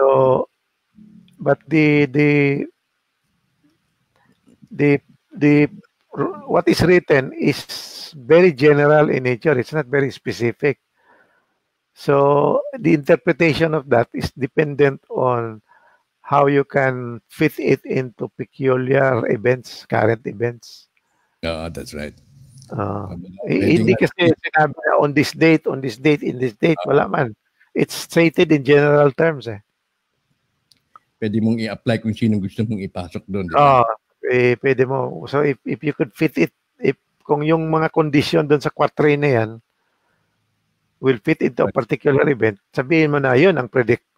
So, but the what is written is very general in nature. It's not very specific. So the interpretation of that is dependent on how you can fit it into peculiar events, current events. That's right. Hindi kasi sinabi na on this date, in this date, wala man. It's stated in general terms eh. Pwede mong i-apply kung sino gusto mong ipasok doon. Pwede mo. So if you could fit it, kung yung mga condition doon sa quatrain na yan will fit into a particular event, sabihin mo na yun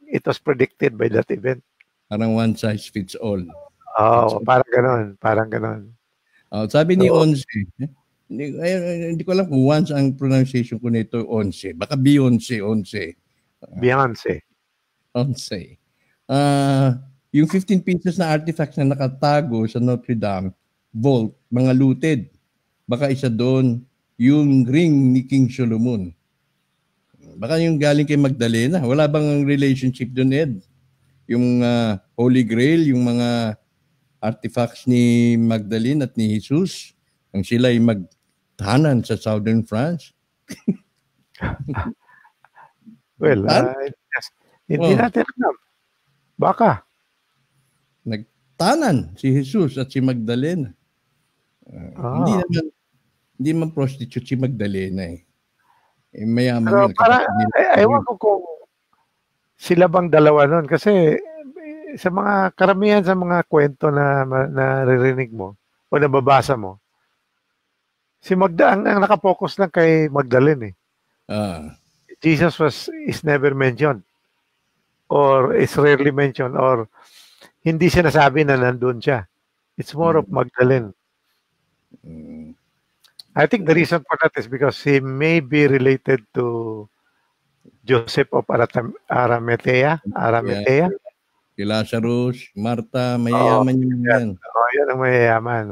it was predicted by that event. Parang one size fits all. Parang ganon. Sabi ni Onse, hindi ko alam kung once ang pronunciation ko nito Onse. Baka Beyonce, Onse. Beyonce. Onse. Yung 15 pieces na artifacts na nakatago sa Notre Dame vault, mga looted. Baka isa doon yung ring ni King Solomon. Baka yung galing kay Magdalena. Wala bang relationship doon, Ed? Yung Holy Grail, yung mga artifacts ni Magdalene at ni Jesus, ang sila ay magtahanan sa Southern France. Well, hindi natin alam. Baka. Nagtahanan si Jesus at si Magdalena. Hindi man prostitute si Magdalena eh. Mayaman yun. Ewan ko kung sila bang dalawa nun. Kasi sa mga karamihan sa mga kwento na naririnig mo o nababasa mo, si ang nakapokus lang kay Magdalene eh. Jesus is never mentioned or is rarely mentioned or hindi siya nasabi na nandun siya. It's more of Magdalene. I think the reason for that is because he may be related to Joseph of Arimathea. Si Lazarus, Martha, mayayaman yan. Yan ang mayayaman.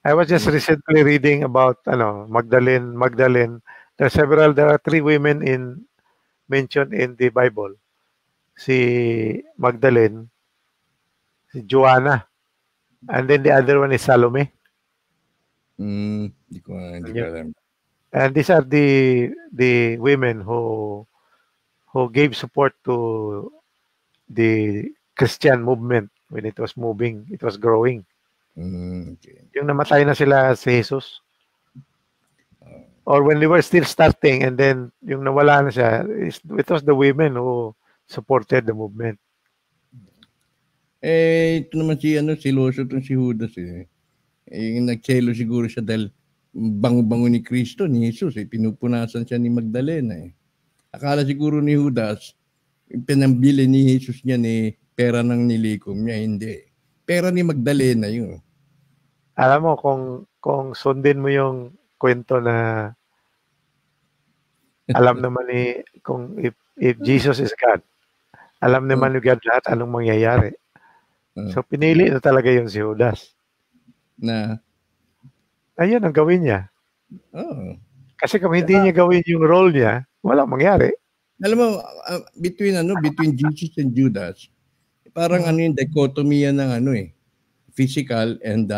I was just recently reading about Magdalene. There are 3 women mentioned in the Bible. Si Magdalene, si Joanna, and then the other one is Salome. Hindi ko alam. And these are the women who gave support to the Christian movement when it was moving, it was growing. Okay. Yung namatay na sila si Jesus. Or when they were still starting and then yung nawala na siya, it was the women who supported the movement. Ito naman siloso itong si Judas eh. Nagkelo siguro siya dahil bango-bango ni Kristo, ni Jesus pinupunasan siya ni Magdalena eh. Akala siguro ni Judas, pinambili ni Jesus niya pera ng nilikom niya, hindi. Pera ni Magdalena yun. Alam mo, kung sundin mo yung kwento na alam naman kung if Jesus is God, alam naman ni God lahat anong mangyayari. So pinili na talaga yun si Judas. na Ayun ang gawin niya. oh. Kasi kung hindi niya gawin yung role niya, walang mangyari. Alam mo, between Jesus and Judas, parang yung dichotomy yan ng physical and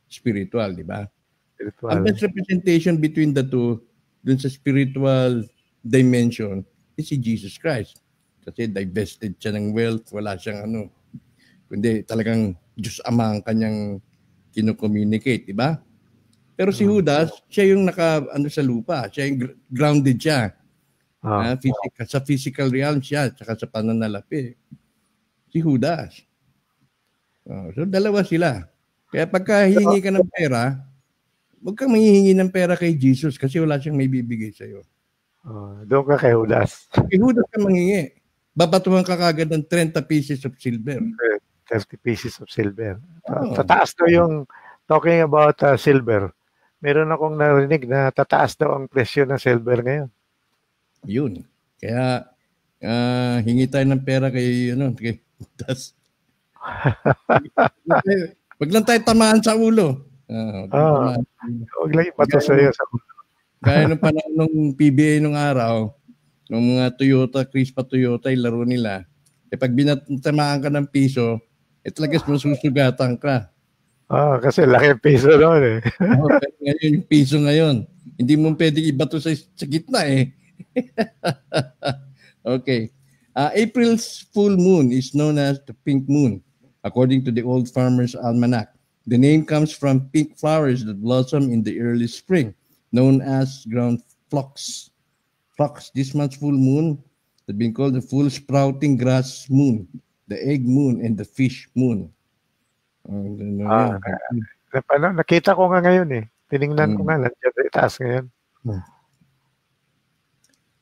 spiritual, di ba? Spiritual. Ang best representation between the two, dun sa spiritual dimension, is si Jesus Christ. Kasi divested siya ng wealth, wala siyang kundi talagang Diyos Ama ang kanyang kino-communicate, di ba? Pero si Judas, siya yung sa lupa, siya yung grounded siya. Sa physical realm siya, tsaka sa pananalapi. Si Judas. So dalawa sila. Kaya pagka hihingi ka ng pera, huwag kang manghihingi ng pera kay Jesus kasi wala siyang may bibigay sa'yo. Doon ka kay Judas. Kay Judas ka manghingi. Babatuhan ka kagad ng 30 pieces of silver. 30 pieces of silver. Tataas daw yung, talking about silver, meron akong narinig na tataas daw ang presyo ng silver ngayon. Yun. Kaya hingi tayo ng pera kay Judas. Wag lang tayo tamaan sa ulo. Huwag lang ipato sa'yo sa ulo. Kaya nung panahon ng PBA nung araw, nung mga Crispa Toyota, yung laro nila, pag binatamaan ka ng piso, talagang masusugatan ka. Kasi laki ang piso noon Pero ngayon, yung piso ngayon, hindi mo pwedeng ibato sa gitna Okay. April's full moon is known as the pink moon, according to the Old Farmer's Almanac. The name comes from pink flowers that blossom in the early spring, known as ground phlox. This month's full moon has been called the full sprouting grass moon, the egg moon, and the fish moon. Nakita ko nga ngayon Tiningnan ko nga, nandiyan taas ngayon.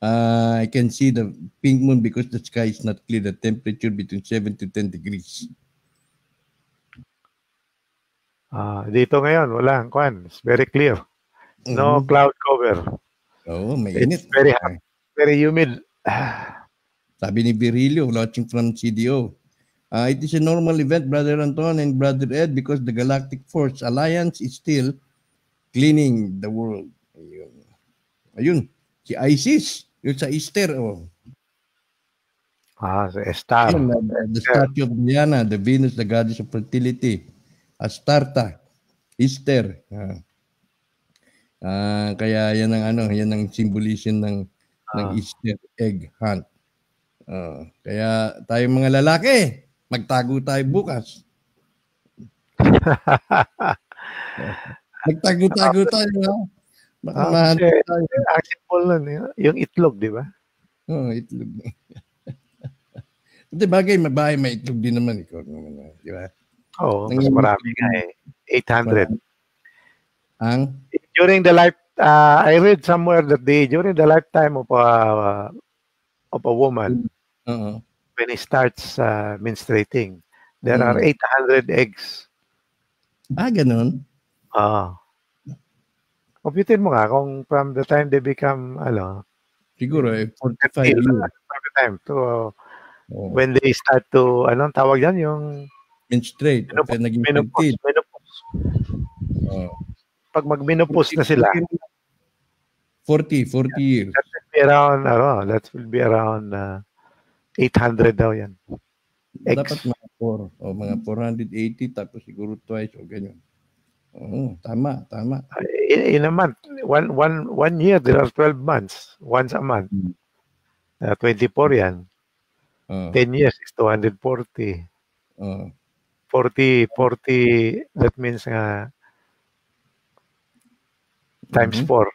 I can see the pink moon because the sky is not clear. The temperature between 7 to 10 degrees. Dito ngayon, wala. It's very clear. No cloud cover. Mainit. It's very hot, very humid. Sabi ni Virilio, watching from CDO. It is a normal event, Brother Anton and Brother Ed, because the Galactic Force Alliance is still cleaning the world. Ayun. Si Isis, yung sa Easter. Sa Star. The statue of Diana, the Venus, the goddess of fertility. Astarta. Easter. Kaya yan ang symbolism ng Easter egg hunt. Kaya tayong mga lalaki, magtago tayo bukas. Magtago tayo. Ang symbol nun, yung itlog, di ba? Itlog. Hindi, bagay, may itlog din naman. Di ba? Mas marami nga 800. During the I read somewhere that during the lifetime of a woman, when he starts menstruating, there are 800 eggs. Ganun? Computin mo nga kung from the time they become, siguro 45 years. From the time to when they start to, tawag yan, yung menstruate. Menopause. Pag mag-menopause na sila, 40 years. That will be around 800 daw yan. Dapat mga 480 tapos siguro twice o ganyan. Tama. In a month, one year there are 12 months. Once a month. 24 yan. 10 years is 240. 40, that means times 4.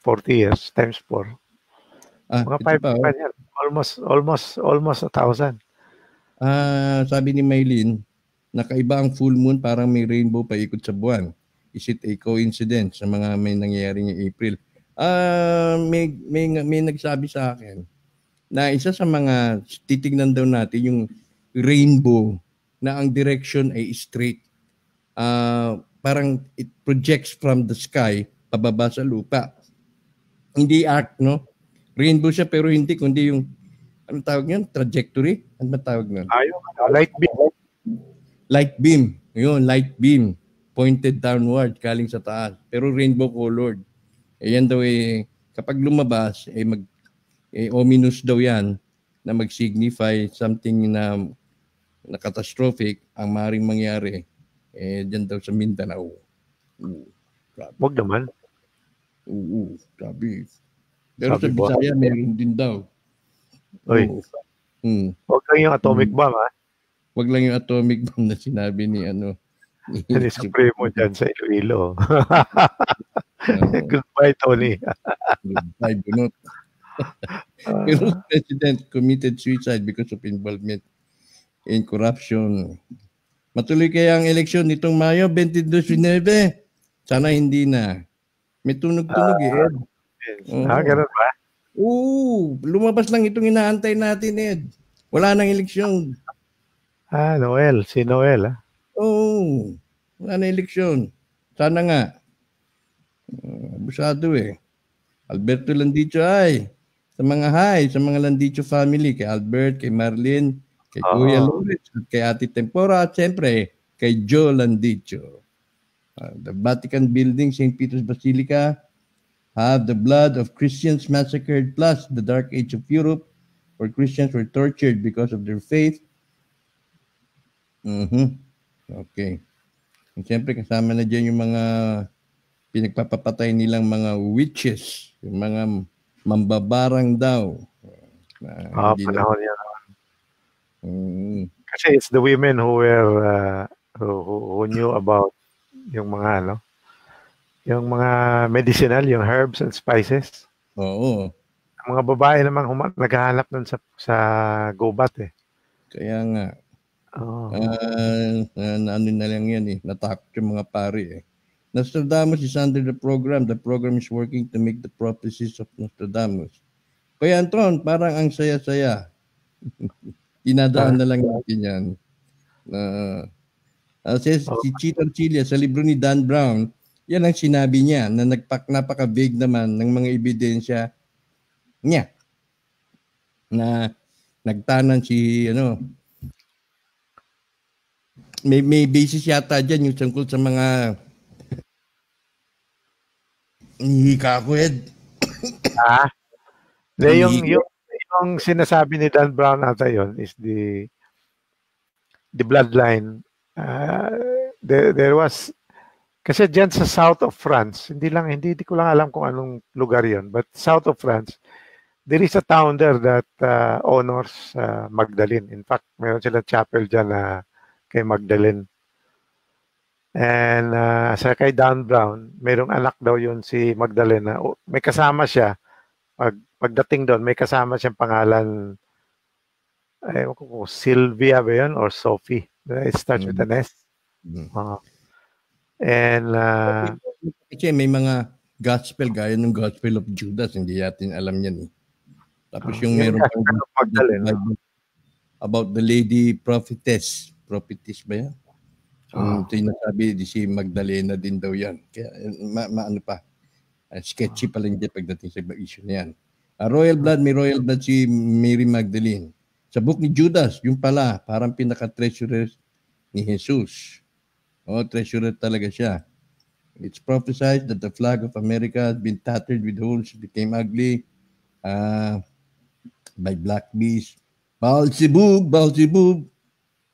40 years times 4. Mga 5 yan. Almost 1,000. Sabi ni Maylin, nakaiba ang full moon, parang may rainbow paikot sa buwan. Is it a coincidence sa mga may nangyayari ng April? May nagsabi sa akin na isa sa mga titignan daw natin yung rainbow na ang direction ay straight. Parang it projects from the sky pababa sa lupa. Hindi arc, no? Rainbow siya pero hindi kundi yung ano tawag niyan? Trajectory? Ano ba tawag niyan? Light beam. Light beam. Yun, light beam. pointed downward, galing sa taas. Pero rainbow colored. Yan daw kapag lumabas, ominous daw yan na mag-signify something na catastrophic ang maaaring mangyari. Diyan daw sa Mindanao. Wag naman. Oo, sabi. Pero sa Bisaya, meron din daw. Oy. Wag lang yung atomic bomb, ha? Wag lang yung atomic bomb na sinabi ni ni Supremo dyan sa Iloilo. Goodbye, Tony. Goodbye, Bunot. Pero President committed suicide because of involvement in corruption. Matuloy kaya ang eleksyon nitong Mayo 22-19? Sana hindi na. May tunog-tunog Ed. Ganun ba? Oo, lumabas lang itong inaantay natin, Ed. Wala nang eleksyon. Noel. Si Noel, ha? Oo, wala nang eleksyon. Sana nga. Abusado Alberto Landicho sa mga Landicho family, kay Albert, kay Marlene, kay Kuya Lourdes, kay Ate Tempora, at siyempre, kay Joe Landicho. The Vatican Building, St. Peter's Basilica, have the blood of Christians massacred, plus the Dark Age of Europe, where Christians were tortured because of their faith. Okay. And siyempre, kasama na dyan yung mga pinagpapapatay nilang mga witches, yung mga mambabarang daw. Panahon yan. Kasi it's the women who were who knew about yung mga yung mga medicinal, yung herbs and spices. Oo. Ang mga babae naman naghahanap nun sa gubat Kaya nga. Ano na lang yan natakot yung mga pari Nostradamus is under the program. The program is working to make the prophecies of Nostradamus. Kaya Anton, parang ang saya-saya. Inadaan na lang natin yan. Si Chito Chilla sa libro ni Dan Brown, yan ang sinabi niya na napaka-vague naman ng mga ebidensya niya na nagtanan si may basis yata dyan yung tungkol sa mga hika ko yung sinasabi ni Dan Brown ata yun is the bloodline. There was kasi dyan sa south of France, hindi ko lang alam kung anong lugar yun, but south of France, there is a town there that honors Magdalene. In fact, mayroon silang chapel dyan kay Magdalene. And sa kay Dan Brown, mayroong anak daw yun si Magdalene. May kasama siya. Pagdating doon, may kasama siyang pangalan, Sylvia ba yun? Or Sophie. It starts with an S. And kasi may mga gospel gaya ng Gospel of Judas, hindi natin alam yan Tapos yung meron pang about the lady prophetess ba yan? Ito yung nasabi si Magdalena din daw yan. Kaya ano pa, sketchy pa lang dyan pagdating sa issue na yan. Royal blood, may royal blood si Mary Magdalene. Sa book ni Judas, yung pala, parang pinaka-treasurer ni Jesus. Treasurer talaga siya. It's prophesied that the flag of America has been tattered with holes, became ugly by black beasts. Beelzebub,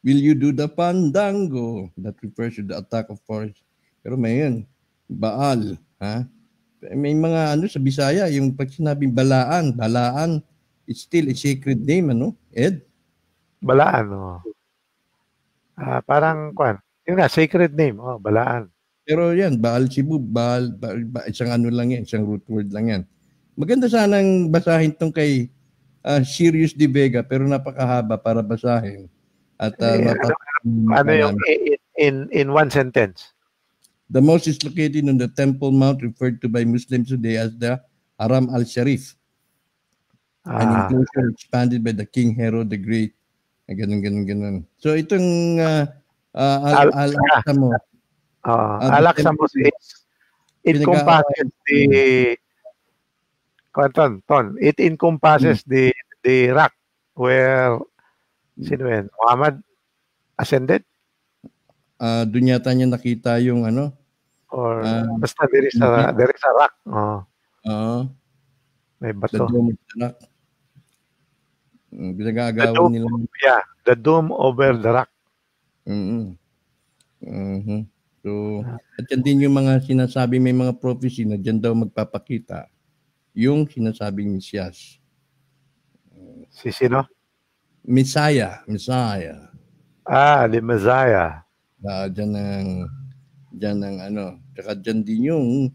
will you do the pandango? That refers to the attack of force. Pero may yun, Baal. May mga sa Bisaya, yung pag sinabing Balaan, it's still a sacred name, Ed? Balaan, parang, yun sacred name, Balaan. Pero yan, Beelzebub, Baal, isang lang yan, isang root word lang yan. Maganda sanang basahin tong kay Sirius de Vega, pero napakahaba para basahin. At ano yung in one sentence? The mosque is located on the Temple Mount, referred to by Muslims today as the Haram al-Sharif. An enclosure expanded by the King Herod the Great. Ganun. So itong Al-Aqsa mo. Al-Aqsa mo it encompasses it encompasses the rock where Muhammad ascended? doon yata niya nakita yung ano. Or basta there is a rock. May The bato. Dome of the Rock. Pinag-aagawan nila. Yeah, the Dome over the Rock. So, at yan din yung mga sinasabi, may mga prophecy na dyan daw magpapakita yung sinasabing Mesias. Si sino? Messiah. The Messiah. Dyan ang ano. Tsaka dyan din yung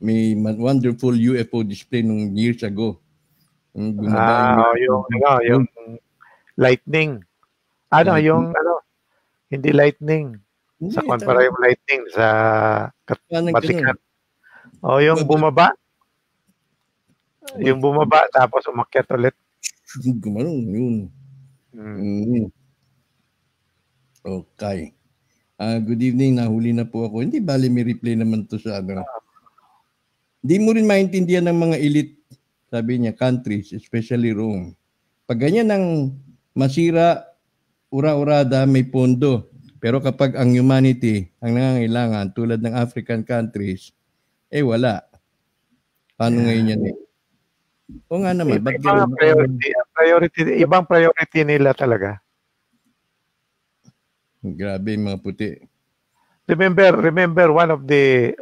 may wonderful UFO display nung years ago. Yung lightning. Hindi lightning. Sa kontra yung lightning sa Vatican. Yung bumaba. Yung bumaba tapos umakyat ulit. Gumanong yun. Okay. Good evening. Nahuli na po ako. Hindi bali may replay naman to sa ano. Hindi mo rin maintindihan ng mga elite, sabi niya, countries, especially Rome. Pag ganyan ang masira, ura-urada, may pondo. Pero kapag ang humanity ang nangangailangan, tulad ng African countries, wala. Paano ngayon yan O nga naman. Ibang priority nila talaga. Grabe yung mga puti. Remember one of the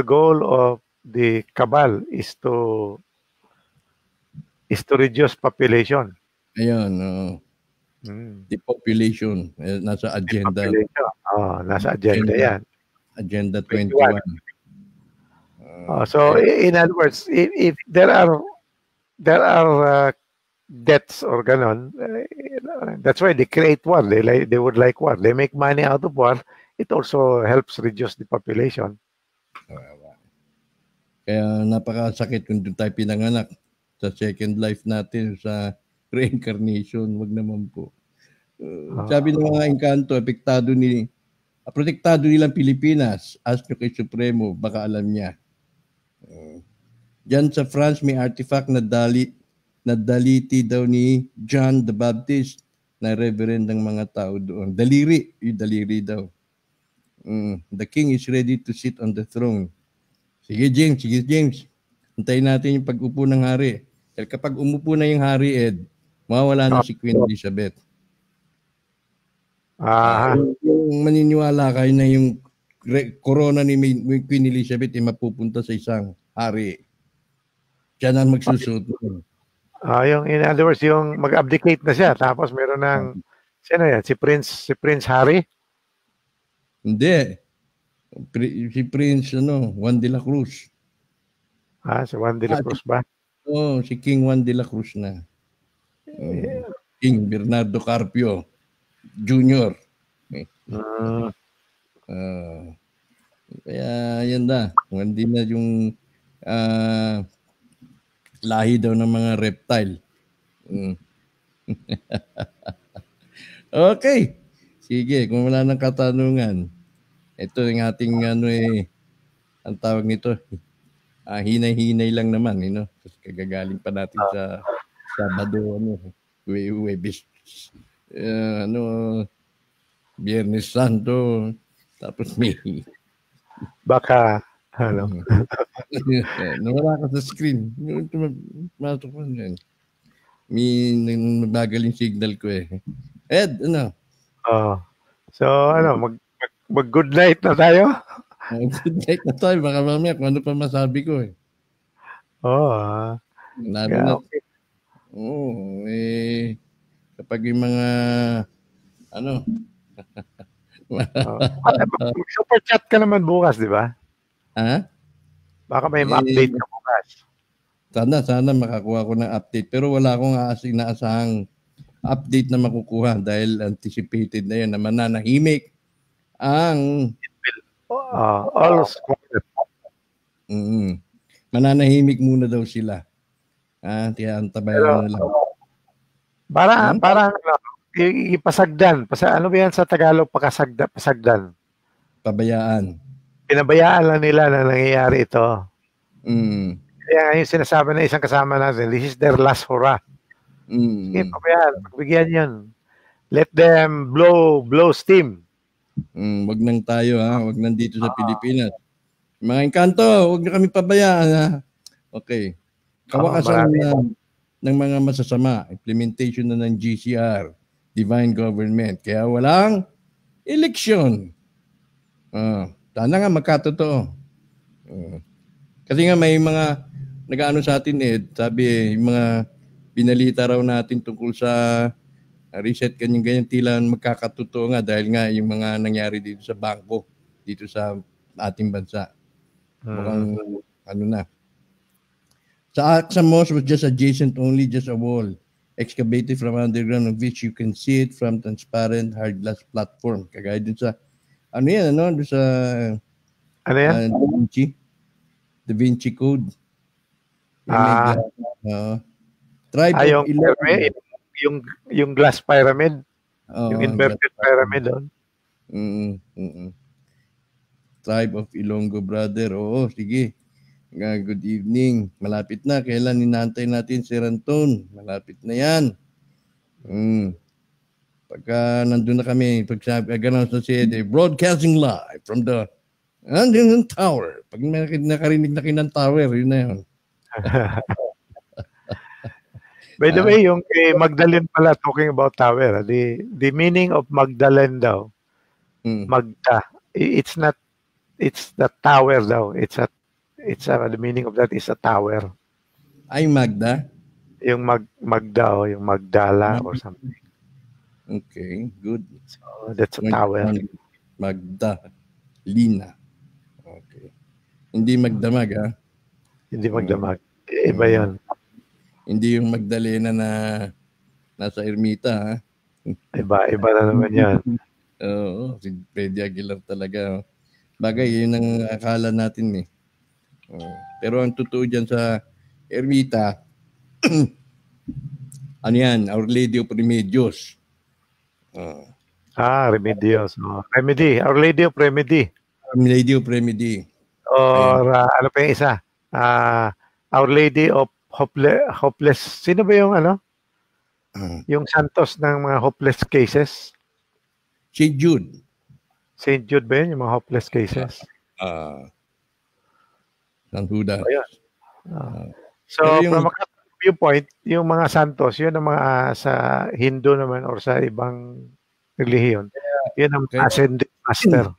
goal of the cabal is to reduce population. Ayun, the population nasa agenda. Nasa agenda yan. Agenda 21. So in other words, if there are deaths or ganon, that's why they create war. They would like war. They make money out of war. It also helps reduce the population. Kaya napakasakit kung doon tayo pinanganak sa second life natin, sa reincarnation. Wag naman po. Sabi ng mga engkanto, protektado nilang Pilipinas. Ask nyo kay Supremo, baka alam niya. Diyan sa France, may artifact na daliti daw ni John the Baptist na reverend ng mga tao doon. Daliri. Yung daliri daw. The king is ready to sit on the throne. Sige James. Hintayin natin yung pag-upo ng hari. Dahil kapag umupo na yung hari, Ed, mawawala na si Queen Elizabeth. Yung maniniwala kayo na yung corona ni Queen Elizabeth ay mapupunta sa isang hari. Siya na magsusuot. Yung in other words, yung mag-abdicate na siya, tapos meron ng sino yan? Si Prince Harry? Hindi. Si Prince Juan de la Cruz. Si Juan de la Cruz ba? Si King Juan de la Cruz na. King Bernardo Carpio Jr. Kaya yan na. Hindi na yung lahi daw ng mga reptile. Okay. Sige, kung wala nang katanungan, ito yung ating ang tawag nito, hinay-hinay lang naman, kagagaling pa natin sa Sabado, Huwebes, Biyernes Santo, tapos may baka nawala ka sa screen. Masok ko dyan. May magaling signal ko Ed, So, mag-good night na tayo? Good night na tayo. Baka mamaya kung ano pa masabi ko Lalo na. Kapag yung mga super chat ka naman bukas, di ba? Baka may ma-update ka bukas. Sana makakuha ko ng update. Pero wala akong inaasahang update na makukuha dahil anticipated na yan na mananahimik ang all mananahimik muna daw sila. Tiyantabayan na lang. Parang ipasagdan. Ano ba yan sa Tagalog? Pasagdan. Pabayaan. Pinabayaan lang nila na nangyayari ito. Mm. Kaya yung sinasabi na isang kasama natin, this is their last hurrah. Sige, pagbigyan yan. Let them blow steam. Wag nang tayo ha, wag nang dito sa Pilipinas. Mga engkanto, wag na kami pabayaan ha. Okay. Kawakasan ng mga masasama, implementation na ng GCR, divine government. Kaya walang eleksyon. Sana nga magkatotoo. Kasi nga may mga nag-ano sa atin sabi yung mga binalita raw natin tungkol sa reset ganyan tila magkakatotoo nga dahil nga yung mga nangyari dito sa bangko, dito sa ating bansa. Mukhang ano na. Sa Axamos was just adjacent only, just a wall excavated from underground of which you can see it from transparent hard glass platform. Kagaya dun sa ano yan, ano? Dun sa ano yan? Da Vinci Code. Tribe of Ilonggo. Yung glass pyramid. Yung inverted pyramid doon. Tribe of Ilonggo, brother. Oo, sige. Good evening. Malapit na. Kailan ninantay natin si Ranton? Malapit na yan. Pagka nandun na kami, pag gano'n sa siya, broadcasting live from the tower. Pag nakarinig na kinang tower, yun na yun. By the way, yung Magdalene pala, talking about tower, the meaning of Magdalene daw, Magda, it's the tower daw. The meaning of that is a tower. Ay, Magda? Yung Magda o yung Magdala or something. Okay, good. So, that's a tower. Magda. Lina. Okay. Hindi magdamag, ha? Hindi magdamag. Iba yun. Hindi yung Magdalena na nasa Ermita, ha? Iba na naman yan. Oo, si Freddy Aguilar talaga. Bagay, yun ang akala natin, Pero ang totoo dyan sa Ermita, ano yan? Our Lady of Remedios. Remedios. Remedy. Our Lady of Remedy. Our Lady of Remedy. Or ano pa yung isa? Our Lady of Hopeless. Sino ba yung yung santos ng mga hopeless cases? St. Jude. St. Jude ba yun? Yung mga hopeless cases? San Judas. So, from a viewpoint, yung mga santos, yun ang mga sa Hindu naman or sa ibang relihiyon. Yun ang ascended master.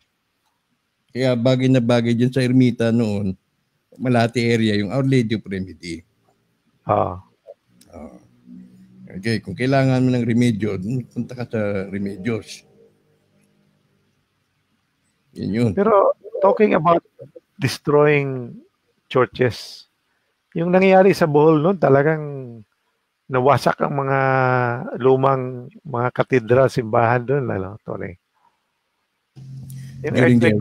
Kaya bagay na bagay dyan sa Ermita noon, Malate area, yung Our Lady of Remedy. Okay, kung kailangan mo ng remedyo, punta ka sa Remedios. Yun. Pero talking about destroying churches, yung nangyayari sa Bohol noon, talagang nawasak ang mga lumang mga katedral, simbahan doon, Tony? Yung earthquake,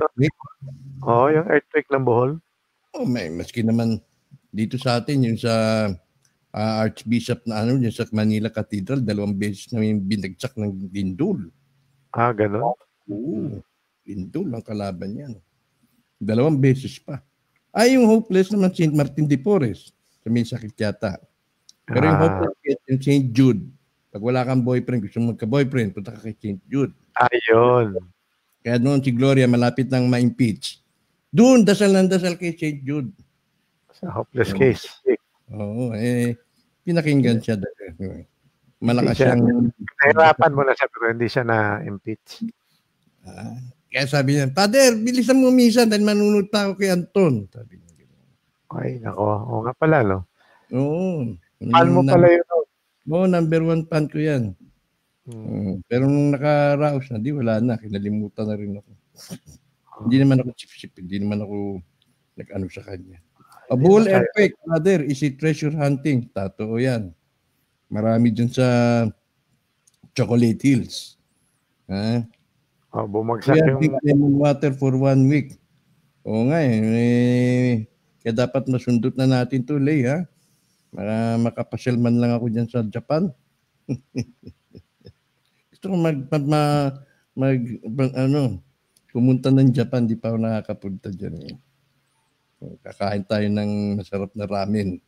yung earthquake ng Bohol. Maski naman dito sa atin, yung sa Archbishop na yung sa Manila Cathedral, 2 beses na yung binagsak ng lindol. Gano'n? Oo. Lindol ang kalaban yan. 2 beses pa. Yung hopeless naman St. Martin de Porres. Sa may sakit yata. Pero yung hopeless yung St. Jude. Pag wala kang boyfriend, gusto mo magka-boyfriend, punta ka kay St. Jude. Ayun. Kaya noon si Gloria malapit nang ma-impeach. Doon, dasal kay St. Jude. Sa hopeless case. Oo, pinakinggan siya. Malakas siyang... Nahirapan mo na siya pero hindi siya na-impeach. Kaya sabi niya, Father, bilisan mo misa dahil manunod pa ako kay Anton. Sabi niya. Ay, nako. Oo nga pala, no? Oo. Fan mo pala yun. Oo, number 1 fan ko yan. Pero nung nakaraos na, wala na. Kinalimutan na rin ako. Hindi naman ako chip-chip. Hindi naman ako nag-ano sa kanya. A Bohol earthquake, brother, is it treasure hunting? Totoo yan. Marami dyan sa Chocolate Hills. Bumagsak yung water for 1 week. Oo nga kaya dapat masundot na natin to, Lay, ha? Para makapasyal man lang ako dyan sa Japan. Gusto ko pumunta ng Japan, di pa ako nakakapunta dyan. Kakain tayo ng masarap na ramen.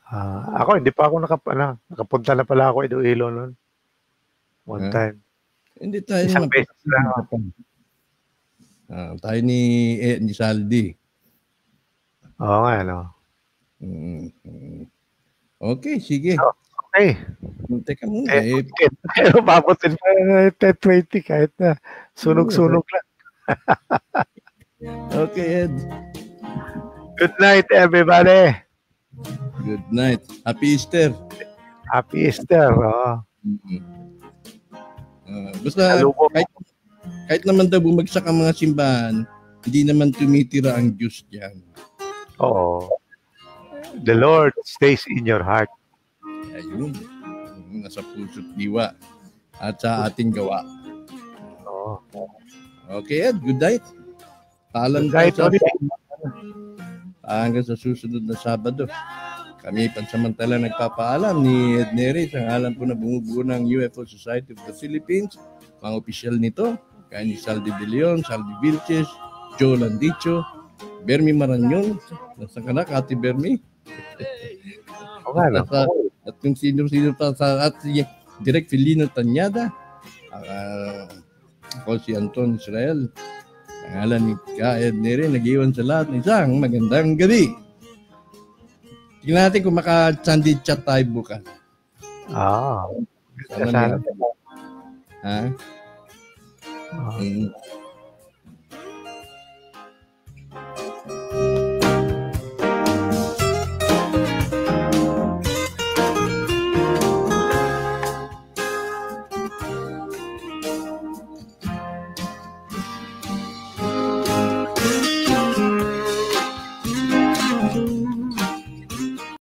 Ako, hindi pa ako nakapunta na pala ako Iloilo noon. One time. Hindi tayo Isang beses lang. Tayo ni Saldi. Oo nga, no? Okay, sige. Okay. Teka muna. Pero pabutin pa 10-20 kahit na sunog-sunog lang. Okay, Ed. Good night, everybody. Good night. Happy Easter. Happy Easter. Basta kahit naman daw bumagsak ang mga simbahan, hindi naman tumitira ang Diyos diyan. Oo. The Lord stays in your heart. Ayun. Nasa puso't diwa at sa ating gawa. Oo. Okay, Ed. Good night. Paalam tayo hanggang sa susunod na Sabado. Kami pansamantala nagpapaalam ni Ed Nery sa ngalan po na bumubuo ng UFO Society of the Philippines. Mga opisyal nito, kaya ni Saldi De Leon, Saldi Vilches, Joe Landicho, Bermi Maranyon, nasa kanak, Ate Bermi. At yung sino-sino pa sa ating Direk Filino Tanyada, ako si Anton Israel. Pangalan ni Ed Nery, nag-iwan sa lahat ng isang magandang gabi. Tingnan natin kung maka-Sunday chat tayo bukas. Sana. Ha?